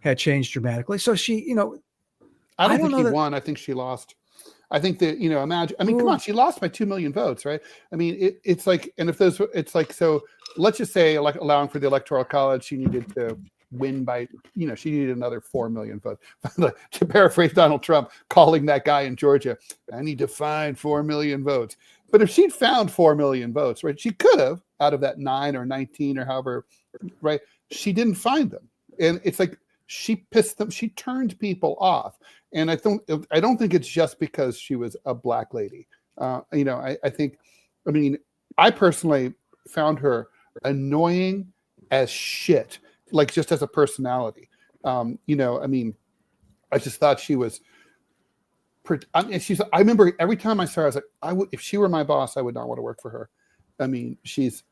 Speaker 1: had changed dramatically. So she,
Speaker 2: I don't think he won. I think she lost. I think that, imagine, come on, she lost by 2 million votes, right? I mean, it's like, and if those, it's like, so let's just say, like, allowing for the Electoral College, she needed to win by, she needed another 4 million votes. To paraphrase Donald Trump, calling that guy in Georgia, I need to find 4 million votes. But if she'd found 4 million votes, right, she could have, out of that 9 or 19 or however, right, she didn't find them. And it's like, she pissed them, she turned people off. And I don't think it's just because she was a black lady. I think, I personally found her annoying as shit, like just as a personality. I just thought she was, I remember every time I saw her, I was like, if she were my boss, I would not want to work for her. I mean, she's,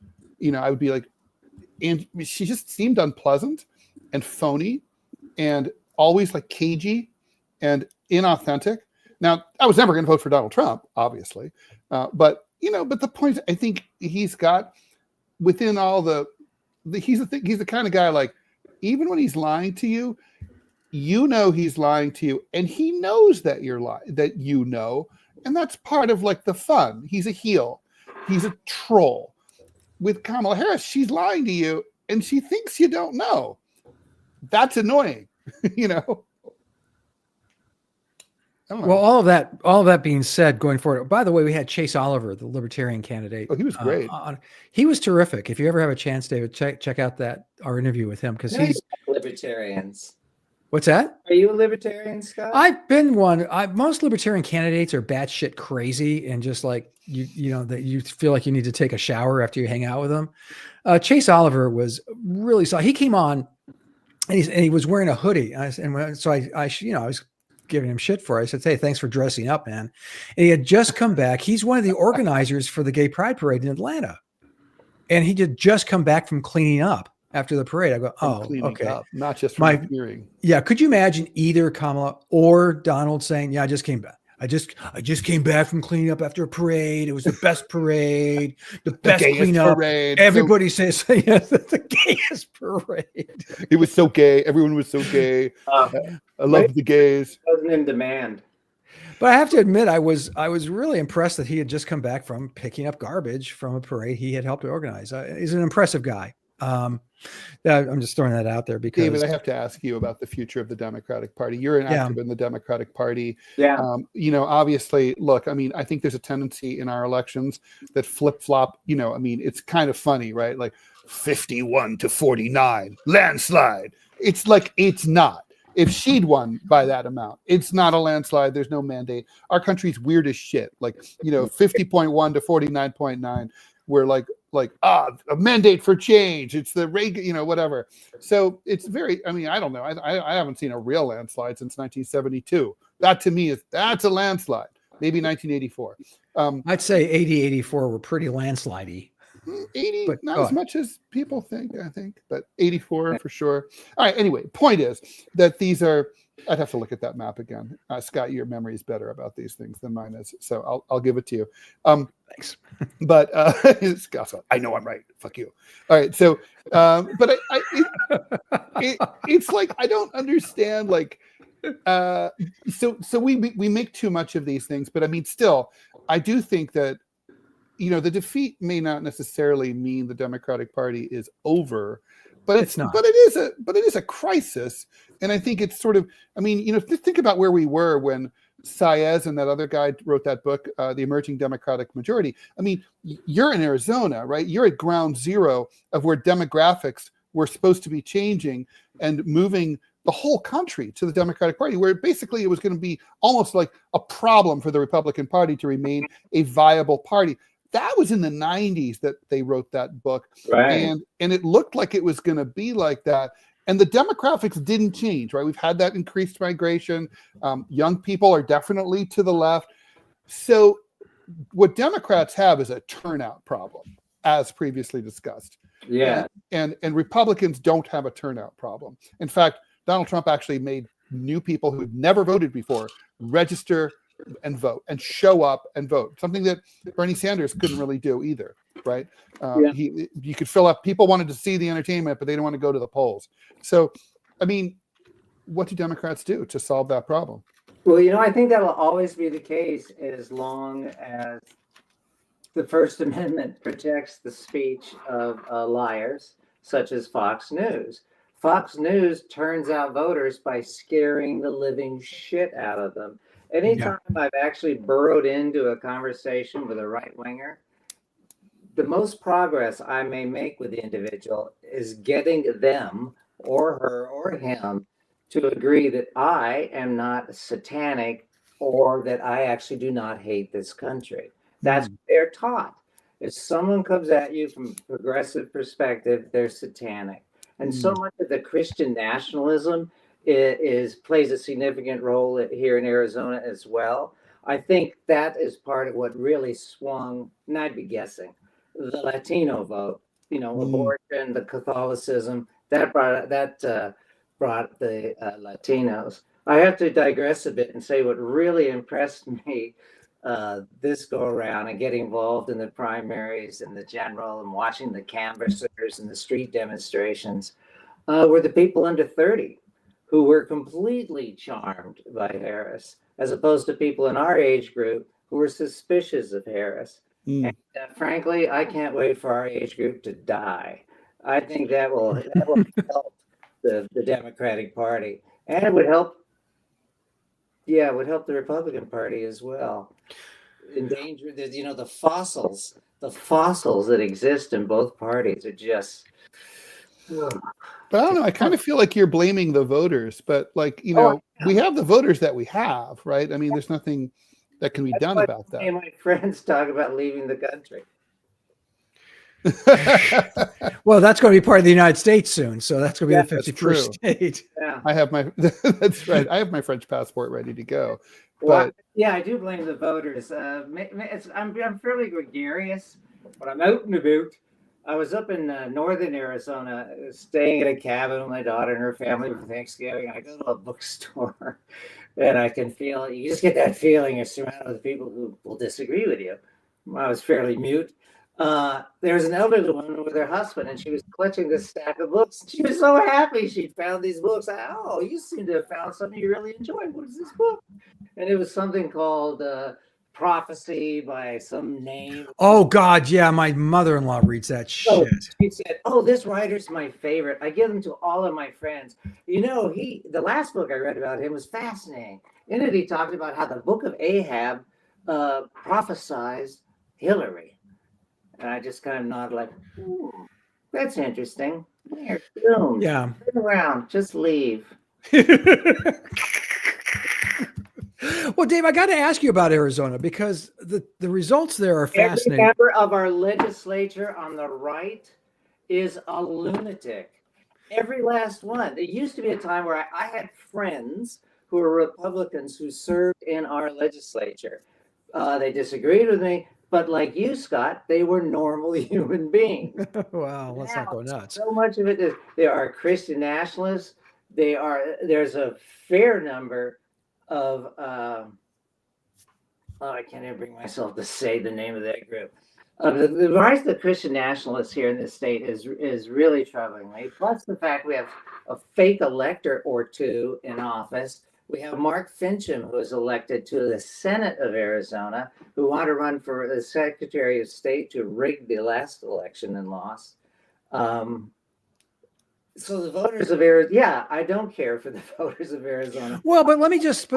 Speaker 2: I would be like, and she just seemed unpleasant and phony and always like cagey and inauthentic. Now, I was never going to vote for Donald Trump, obviously. But the point, I think he's got within all he's the kind of guy, like, even when he's lying to you, he's lying to you, and he knows that you're lying, and that's part of like the fun. He's a heel. He's a troll. With Kamala Harris, she's lying to you, and she thinks you don't know. That's annoying, I don't know.
Speaker 1: Well, all of that being said, going forward, by the way, we had Chase Oliver, the Libertarian candidate.
Speaker 2: Oh, he was great.
Speaker 1: He was terrific. If you ever have a chance, David, check out our interview with him, because he's
Speaker 3: libertarians.
Speaker 1: What's that?
Speaker 3: Are you a libertarian, Scott?
Speaker 1: I've been one. Most libertarian candidates are batshit crazy, and just like that you feel like you need to take a shower after you hang out with them. Chase Oliver was really solid. He came on, and he was wearing a hoodie, I was giving him shit for it. I said, "Hey, thanks for dressing up, man." And he had just come back. He's one of the organizers for the Gay Pride Parade in Atlanta, and he had just come back from cleaning up after the parade. I go, "Oh, okay."
Speaker 2: Up, not just from hearing.
Speaker 1: Yeah. Could you imagine either Kamala or Donald saying, "Yeah, I just came back. I just came back from cleaning up after a parade. It was the best parade, the best cleanup. Parade. Everybody says, yes, the gayest parade.
Speaker 2: It was so gay. Everyone was so gay. I love the gays.
Speaker 3: Wasn't in demand.
Speaker 1: But I have to admit, I was really impressed that he had just come back from picking up garbage from a parade he had helped organize. He's an impressive guy. I'm just throwing that out there because,
Speaker 2: David, I have to ask you about the future of the Democratic Party. You're an active in the Democratic Party.
Speaker 3: Yeah.
Speaker 2: Obviously, look, I think there's a tendency in our elections that flip-flop, it's kind of funny, right? Like 51 to 49, landslide. It's like, it's not. If she'd won by that amount, it's not a landslide. There's no mandate. Our country's weird as shit. Like, 50.1 to 49.9. We're like a mandate for change. It's the Reagan, whatever. So it's very, I don't know. I haven't seen a real landslide since 1972. That to me that's a landslide. Maybe 1984.
Speaker 1: I'd say 84 were pretty landslidey.
Speaker 2: 80, but not as much as people think, I think, but 84 for sure. All right. Anyway, point is that these are, I'd have to look at that map again. Scott, your memory is better about these things than mine is. So I'll give it to you.
Speaker 1: Thanks.
Speaker 2: But Scott, I know I'm right. Fuck you. All right. So, but it's like, I don't understand, like, so we make too much of these things, but still, I do think that, the defeat may not necessarily mean the Democratic Party is over, but it's not. But it is a crisis, and I think it's sort of. Think about where we were when Saez and that other guy wrote that book, The Emerging Democratic Majority. You're in Arizona, right? You're at ground zero of where demographics were supposed to be changing and moving the whole country to the Democratic Party, where basically it was going to be almost like a problem for the Republican Party to remain a viable party. That was in the 90s that they wrote that book.
Speaker 3: Right.
Speaker 2: And it looked like it was going to be like that. And the demographics didn't change, right? We've had that increased migration. Young people are definitely to the left. So what Democrats have is a turnout problem, as previously discussed.
Speaker 3: Yeah.
Speaker 2: And Republicans don't have a turnout problem. In fact, Donald Trump actually made new people who've never voted before register and vote and show up and vote, something that Bernie Sanders couldn't really do either, right? You could fill up, people wanted to see the entertainment, but they didn't want to go to the polls. So, what do Democrats do to solve that problem?
Speaker 3: Well, I think that'll always be the case as long as the First Amendment protects the speech of liars, such as Fox News. Fox News turns out voters by scaring the living shit out of them. Anytime I've actually burrowed into a conversation with a right-winger, the most progress I may make with the individual is getting them or her or him to agree that I am not satanic or that I actually do not hate this country. That's what they're taught. If someone comes at you from a progressive perspective, they're satanic. And so much of the Christian nationalism plays a significant role here in Arizona as well. I think that is part of what really swung, and I'd be guessing, the Latino vote. Abortion, the Catholicism that brought the Latinos. I have to digress a bit and say what really impressed me this go around and getting involved in the primaries and the general and watching the canvassers and the street demonstrations were the people under 30. Who were completely charmed by Harris, as opposed to people in our age group who were suspicious of Harris. And frankly, I can't wait for our age group to die. I think that will help the Democratic Party, and it would help Yeah, it would help the Republican Party as well. Endanger the fossils that exist in both parties are just.
Speaker 2: But I don't know. I kind of feel like you're blaming the voters, but like, we have the voters that we have, right? I mean, there's nothing that can be done about that.
Speaker 3: And my friends talk about leaving the country.
Speaker 1: Well, that's going to be part of the United States soon, so that's going to be the 51st state.
Speaker 3: Yeah,
Speaker 2: I have that's right. I have my French passport ready to go.
Speaker 3: well,
Speaker 2: But
Speaker 3: yeah, I do blame the voters. I'm fairly gregarious, but I'm out and about. I was up in northern Arizona, staying at a cabin with my daughter and her family for Thanksgiving. I go to a bookstore, and I can feel you just get that feeling you're surrounded with people who will disagree with you. I was fairly mute. There was an elderly woman with her husband, and she was clutching this stack of books. She was so happy she'd found these books. Oh, you seem to have found something you really enjoy. What is this book? And it was something called Prophecy by some name.
Speaker 1: Oh God, yeah, my mother-in-law reads that shit.
Speaker 3: She said, "Oh, this writer's my favorite. I give them to all of my friends." The last book I read about him was fascinating. In it, he talked about how the book of Ahab prophesized Hillary. And I just kind of nodded like, that's interesting. You're doomed.
Speaker 1: Yeah.
Speaker 3: Turn around. Just leave.
Speaker 1: Well, Dave, I got to ask you about Arizona because the results there are fascinating.
Speaker 3: Every member of our legislature on the right is a lunatic. Every last one. There used to be a time where I had friends who were Republicans who served in our legislature. They disagreed with me. But like you, Scott, they were normal human beings.
Speaker 1: Wow, let's not go nuts.
Speaker 3: So much of it is they are Christian nationalists. There's a fair number of I can't even bring myself to say the name of that group. The rise of the Christian nationalists here in this state is really troubling me. Plus the fact we have a fake elector or two in office. We have Mark Fincham, who was elected to the Senate of Arizona, who want to run for the Secretary of State to rig the last election and lost. So the voters of Arizona, yeah, I don't care for the voters of Arizona.
Speaker 1: Well, but let me jump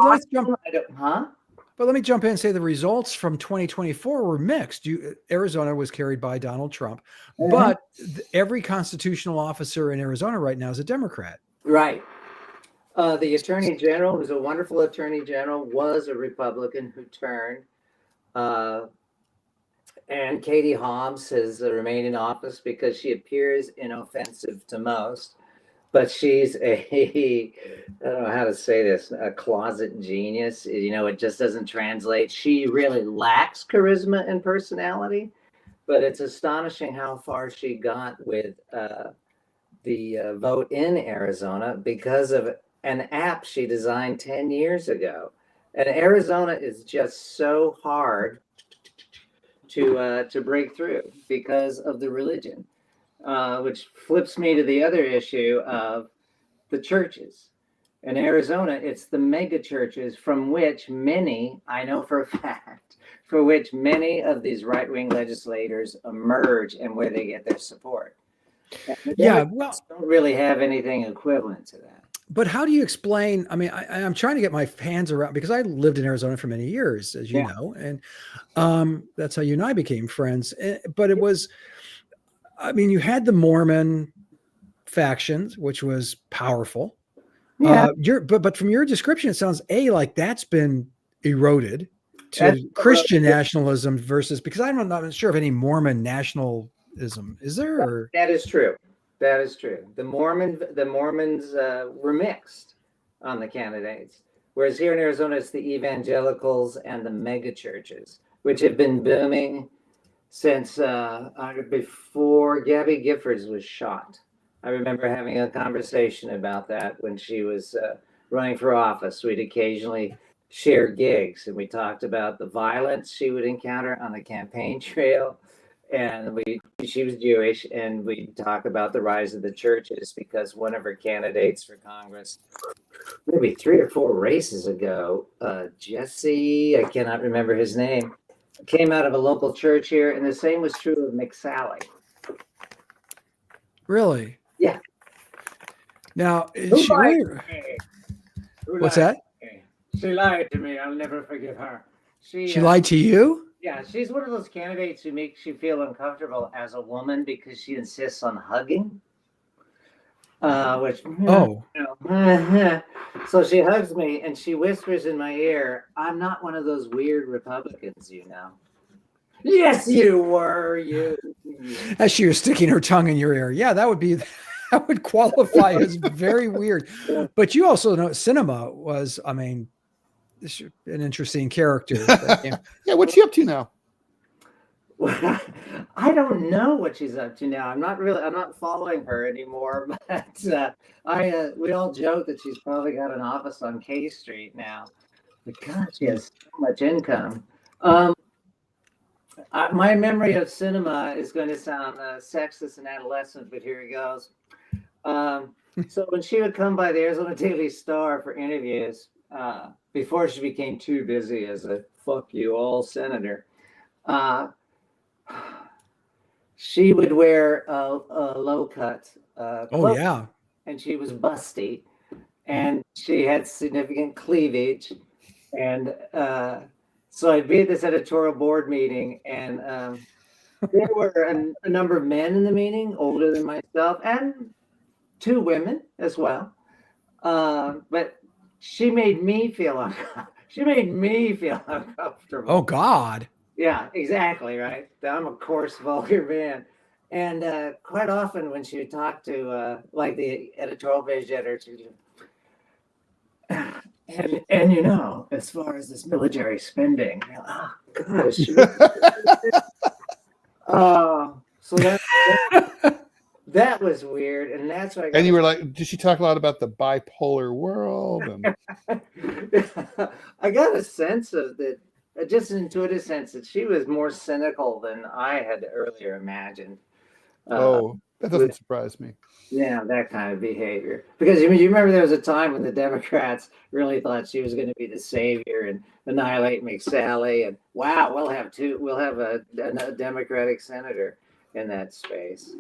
Speaker 1: in and say the results from 2024 were mixed. Arizona was carried by Donald Trump, but every constitutional officer in Arizona right now is a Democrat.
Speaker 3: Right. The attorney general, who's a wonderful attorney general, was a Republican who turned. And Katie Hobbs has remained in office because she appears inoffensive to most. But she's I don't know how to say this, a closet genius. It just doesn't translate. She really lacks charisma and personality. But it's astonishing how far she got with the vote in Arizona because of an app she designed 10 years ago. And Arizona is just so hard to break through because of the religion, which flips me to the other issue of the churches. In Arizona, it's the mega churches from which many, I know for a fact, for which many of these right-wing legislators emerge and where they get their support.
Speaker 1: Yeah, well,
Speaker 3: don't really have anything equivalent to that.
Speaker 1: But how do you explain? I mean, I'm trying to get my hands around because I lived in Arizona for many years, as you know, and that's how you and I became friends. But it was, I mean, you had the Mormon factions, which was powerful.
Speaker 3: Yeah.
Speaker 1: But from your description, it sounds like that's been eroded to Christian nationalism versus, because I'm not sure of any Mormon nationalism. Is there? Or?
Speaker 3: That is true. That is true. The Mormons were mixed on the candidates, whereas here in Arizona, it's the evangelicals and the mega churches, which have been booming since before Gabby Giffords was shot. I remember having a conversation about that when she was running for office. We'd occasionally share gigs, and we talked about the violence she would encounter on the campaign trail. And she was Jewish, and we talk about the rise of the churches because one of her candidates for Congress, maybe 3 or 4 races ago, Jesse, I cannot remember his name, came out of a local church here, and the same was true of McSally.
Speaker 1: Really?
Speaker 3: Yeah.
Speaker 1: Now,
Speaker 3: What's
Speaker 1: that?
Speaker 3: She lied to me. I'll never forgive her.
Speaker 1: She lied to you?
Speaker 3: Yeah, she's one of those candidates who makes you feel uncomfortable as a woman because she insists on hugging. Which so she hugs me and she whispers in my ear, "I'm not one of those weird Republicans, you know." Yes, you were. You.
Speaker 1: As she was sticking her tongue in your ear. Yeah, that would qualify as very weird. But you also know Cinema was, I mean, an interesting character.
Speaker 2: Yeah, what's she up to now?
Speaker 3: I don't know what she's up to now. I'm not following her anymore, but we all joke that she's probably got an office on K Street now. But God, she has so much income. My memory of Cinema is going to sound sexist and adolescent, but here it goes. So when she would come by the Arizona Daily Star for interviews, before she became too busy as a fuck you all senator, she would wear a low cut cloak, and she was busty, and she had significant cleavage, and so I'd be at this editorial board meeting, and there were a number of men in the meeting, older than myself, and 2 women as well. But she made me feel uncomfortable.
Speaker 1: Oh God.
Speaker 3: Yeah, exactly, right. I'm a coarse, vulgar man. And quite often when she would talk to like the editorial page editor, and you know, as far as this military spending, oh gosh. So that was weird, and that's why.
Speaker 2: And you were like, did she talk a lot about the bipolar world? And...
Speaker 3: I got a sense of that, just an intuitive sense that she was more cynical than I had earlier imagined.
Speaker 2: That doesn't surprise me.
Speaker 3: Yeah, that kind of behavior. Because you remember there was a time when the Democrats really thought she was going to be the savior and annihilate McSally, and wow, we'll have a Democratic senator in that space.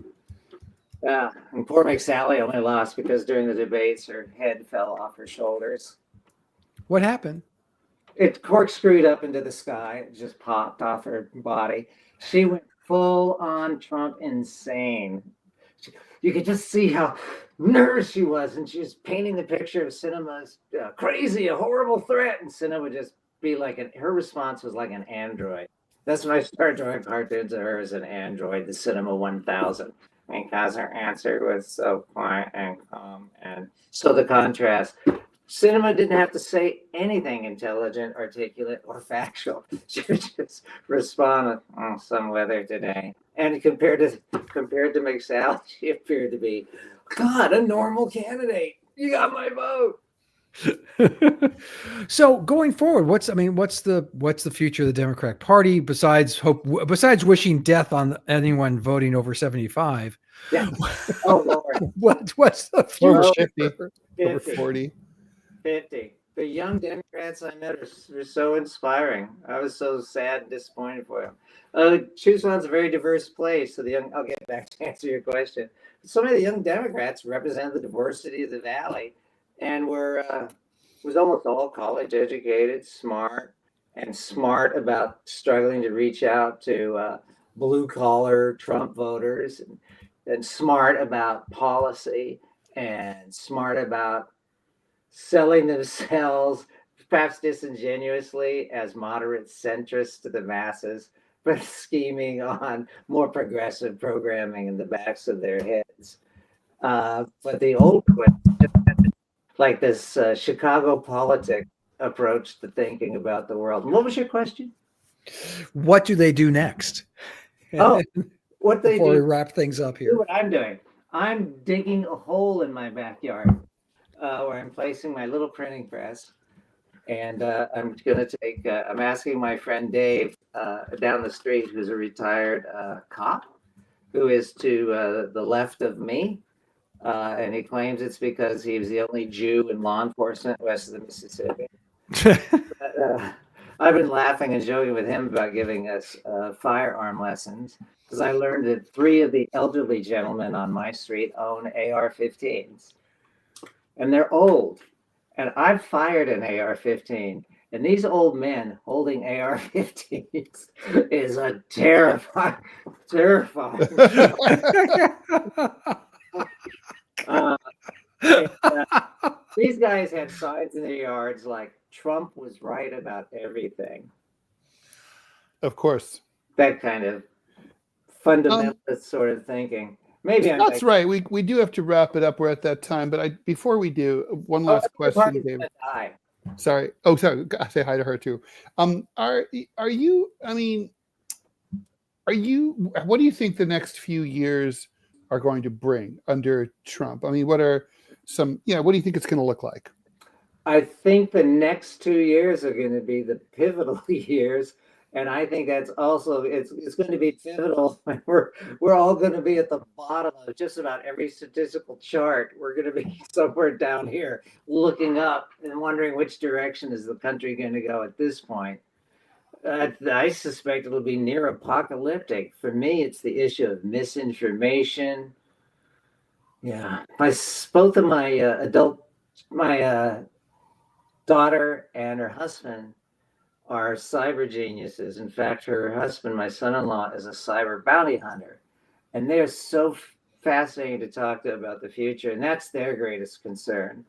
Speaker 3: And poor McSally only lost because during the debates her head fell off her shoulders.
Speaker 1: What happened?
Speaker 3: It corkscrewed up into the sky. It just popped off her body. She went full on Trump insane. You could just see how nervous she was, and she was painting the picture of Cinema's crazy, a horrible threat, and Cinema would just be like her response was like an android. That's when I started drawing cartoons of her as an android, the Cinema 1000, because her answer was so quiet and calm, and so the contrast. Cinema didn't have to say anything intelligent, articulate, or factual. She would just respond with some weather today. And compared to McSally, she appeared to be, God, a normal candidate. You got my vote.
Speaker 1: So going forward, what's the future of the Democratic Party besides wishing death on anyone voting over 75?
Speaker 3: Yeah. Oh Lord.
Speaker 1: What's the future?
Speaker 2: Over 50, over 40.
Speaker 3: 50. The young Democrats I met are so inspiring. I was so sad and disappointed for them. Tucson's a very diverse place. So I'll get back to answer your question. So many of the young Democrats represent the diversity of the Valley, and was almost all college educated, smart about struggling to reach out to blue collar Trump voters, and smart about policy, and smart about selling themselves, perhaps disingenuously, as moderate centrists to the masses, but scheming on more progressive programming in the backs of their heads. But the old question, like this Chicago politic approach to thinking about the world. What was your question?
Speaker 1: What do they do next?
Speaker 3: Oh, what they
Speaker 1: Before
Speaker 3: do.
Speaker 1: we wrap things up here.
Speaker 3: What I'm doing. I'm digging a hole in my backyard. Where I'm placing my little printing press, and I'm asking my friend Dave down the street, who's a retired cop, who is to the left of me, and he claims it's because he was the only Jew in law enforcement west of the Mississippi. I've been laughing and joking with him about giving us firearm lessons, because I learned that 3 of the elderly gentlemen on my street own AR-15s. And they're old, And I've fired an AR-15. And these old men holding AR-15s is a terrifying. These guys had signs in their yards like Trump was right about everything.
Speaker 2: Of course.
Speaker 3: That kind of fundamentalist sort of thinking. Maybe
Speaker 2: that's right. We do have to wrap it up. We're at that time, but before we do, one last question, David. Sorry. Oh, sorry. I say hi to her too. Are you? I mean, are you? What do you think the next few years are going to bring under Trump? I mean, what are some? Yeah. What do you think it's going to look like?
Speaker 3: I think the next 2 years are going to be the pivotal years. And I think that's also it's going to be pivotal. We're all going to be at the bottom of just about every statistical chart. We're going to be somewhere down here looking up and wondering which direction is the country going to go at this point. I suspect it'll be near apocalyptic. For me, it's the issue of misinformation. Yeah, both of my daughter and her husband are cyber geniuses. In fact, her husband, my son-in-law, is a cyber bounty hunter. And they're so fascinating to talk to about the future. And that's their greatest concern.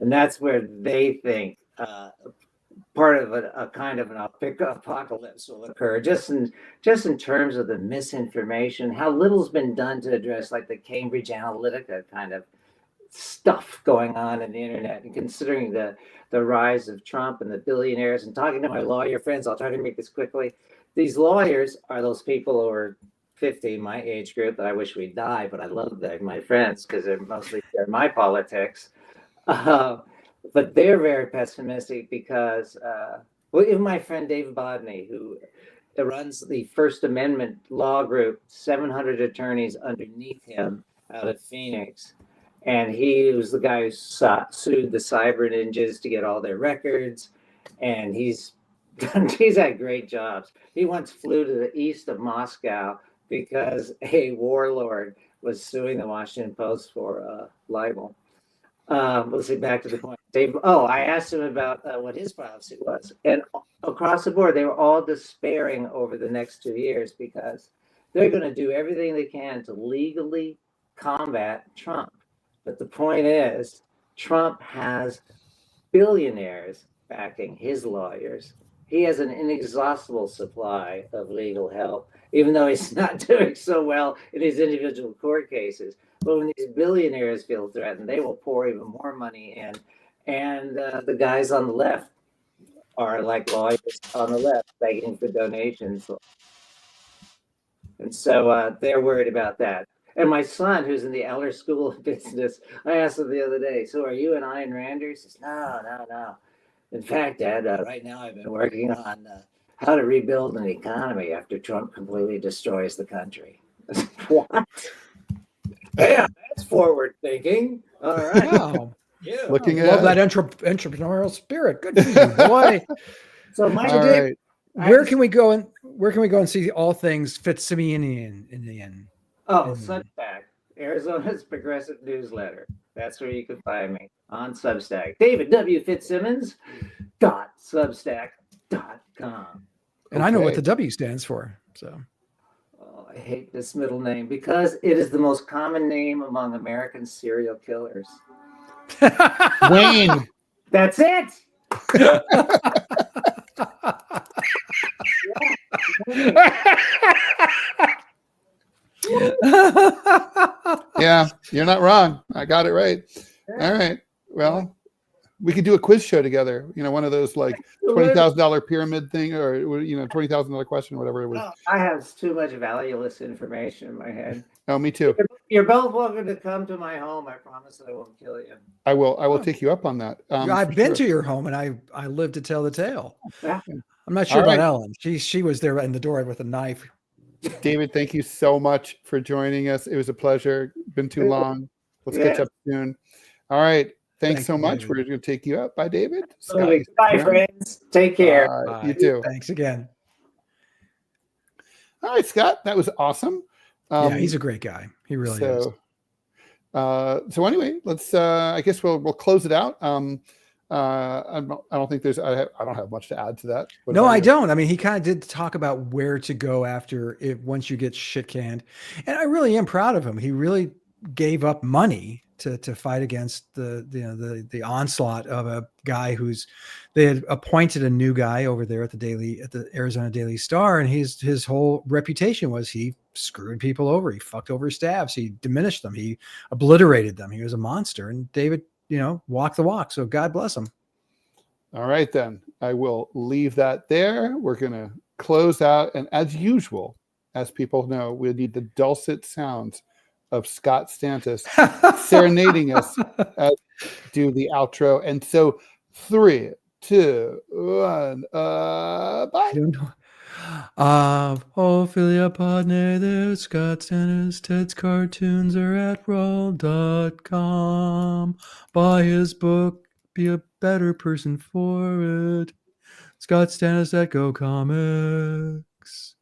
Speaker 3: And that's where they think part of a kind of an apocalypse will occur, just in terms of the misinformation, how little's been done to address like the Cambridge Analytica kind of stuff going on in the internet, and considering the rise of Trump and the billionaires, and talking to my lawyer friends, I'll try to make this quickly. These lawyers are those people over 50, my age group, that I wish we'd die, but I love them, my friends, because they're my politics. But they're very pessimistic because, well, even my friend David Bodney, who runs the First Amendment law group, 700 attorneys underneath him out of Phoenix. And he was the guy who sued the cyber ninjas to get all their records. And he's had great jobs. He once flew to the east of Moscow because a warlord was suing the Washington Post for libel. Let's see, back to the point. I asked him about what his policy was. And across the board, they were all despairing over the next 2 years because they're going to do everything they can to legally combat Trump. But the point is, Trump has billionaires backing his lawyers. He has an inexhaustible supply of legal help, even though he's not doing so well in his individual court cases. But when these billionaires feel threatened, they will pour even more money in. And the guys on the left are like lawyers on the left begging for donations. And so they're worried about that. And my son, who's in the Eller School of Business, I asked him the other day, so are you and Ayn Randers? He says, no. In fact, Dad, right now I've been working on how to rebuild an economy after Trump completely destroys the country. What? Yeah, that's forward thinking. All right.
Speaker 1: Wow.
Speaker 3: Yeah.
Speaker 2: Looking at
Speaker 1: Love that entrepreneurial spirit. Good for you, boy.
Speaker 3: So my
Speaker 2: Dave,
Speaker 1: where can we go and see all things Fitzsimmonian in the end?
Speaker 3: Oh, Substack, Arizona's progressive newsletter. That's where you can find me on Substack. David W. Fitzsimmons .substack.com.
Speaker 1: And I know what the W stands for. So
Speaker 3: I hate this middle name because it is the most common name among American serial killers.
Speaker 2: Wayne.
Speaker 3: That's it.
Speaker 2: Yeah, you're not wrong. I got it right. All right. Well, we could do a quiz show together. You know, one of those like $20,000 pyramid thing, or $20,000 question, whatever it was.
Speaker 3: Oh, I have too much valueless information in my head.
Speaker 2: Oh, me too.
Speaker 3: You're both welcome to come to my home. I promise that I won't kill you.
Speaker 2: I will take you up on that.
Speaker 1: I've been to your home, and I lived to tell the tale.
Speaker 3: Yeah.
Speaker 1: I'm not sure about Ellen. She was there in the door with a knife.
Speaker 2: David, thank you so much for joining us. It was a pleasure. Been too long. Let's catch up soon. All right. Thanks so much. David. We're going to take you up. Bye, David.
Speaker 3: Bye, friends. Take care.
Speaker 2: You too.
Speaker 1: Thanks again.
Speaker 2: All right, Scott. That was awesome.
Speaker 1: Yeah, he's a great guy. He really is.
Speaker 2: So anyway, let's. I guess we'll close it out. I don't think I don't have much to add to that. What
Speaker 1: No,
Speaker 2: about
Speaker 1: I
Speaker 2: you?
Speaker 1: don't. I mean, he kind of did talk about where to go after it once you get shit canned. And I really am proud of him. He really gave up money to fight against the onslaught of a guy they had appointed a new guy over there at the Arizona Daily Star, and his whole reputation was he screwed people over. He fucked over staffs. He diminished them. He obliterated them. He was a monster. And David, walked the walk. So God bless him.
Speaker 2: All right, then I will leave that there. We're going to close out. And as usual, as people know, we need the dulcet sounds of Scott Stantis serenading us as we do the outro. And so 3, 2, 1, bye.
Speaker 1: I don't know. Ophelia Podney, there's Scott Stantis. Ted's cartoons are at Rall.com. Buy his book, be a better person for it. Scott Stantis at Go Comics.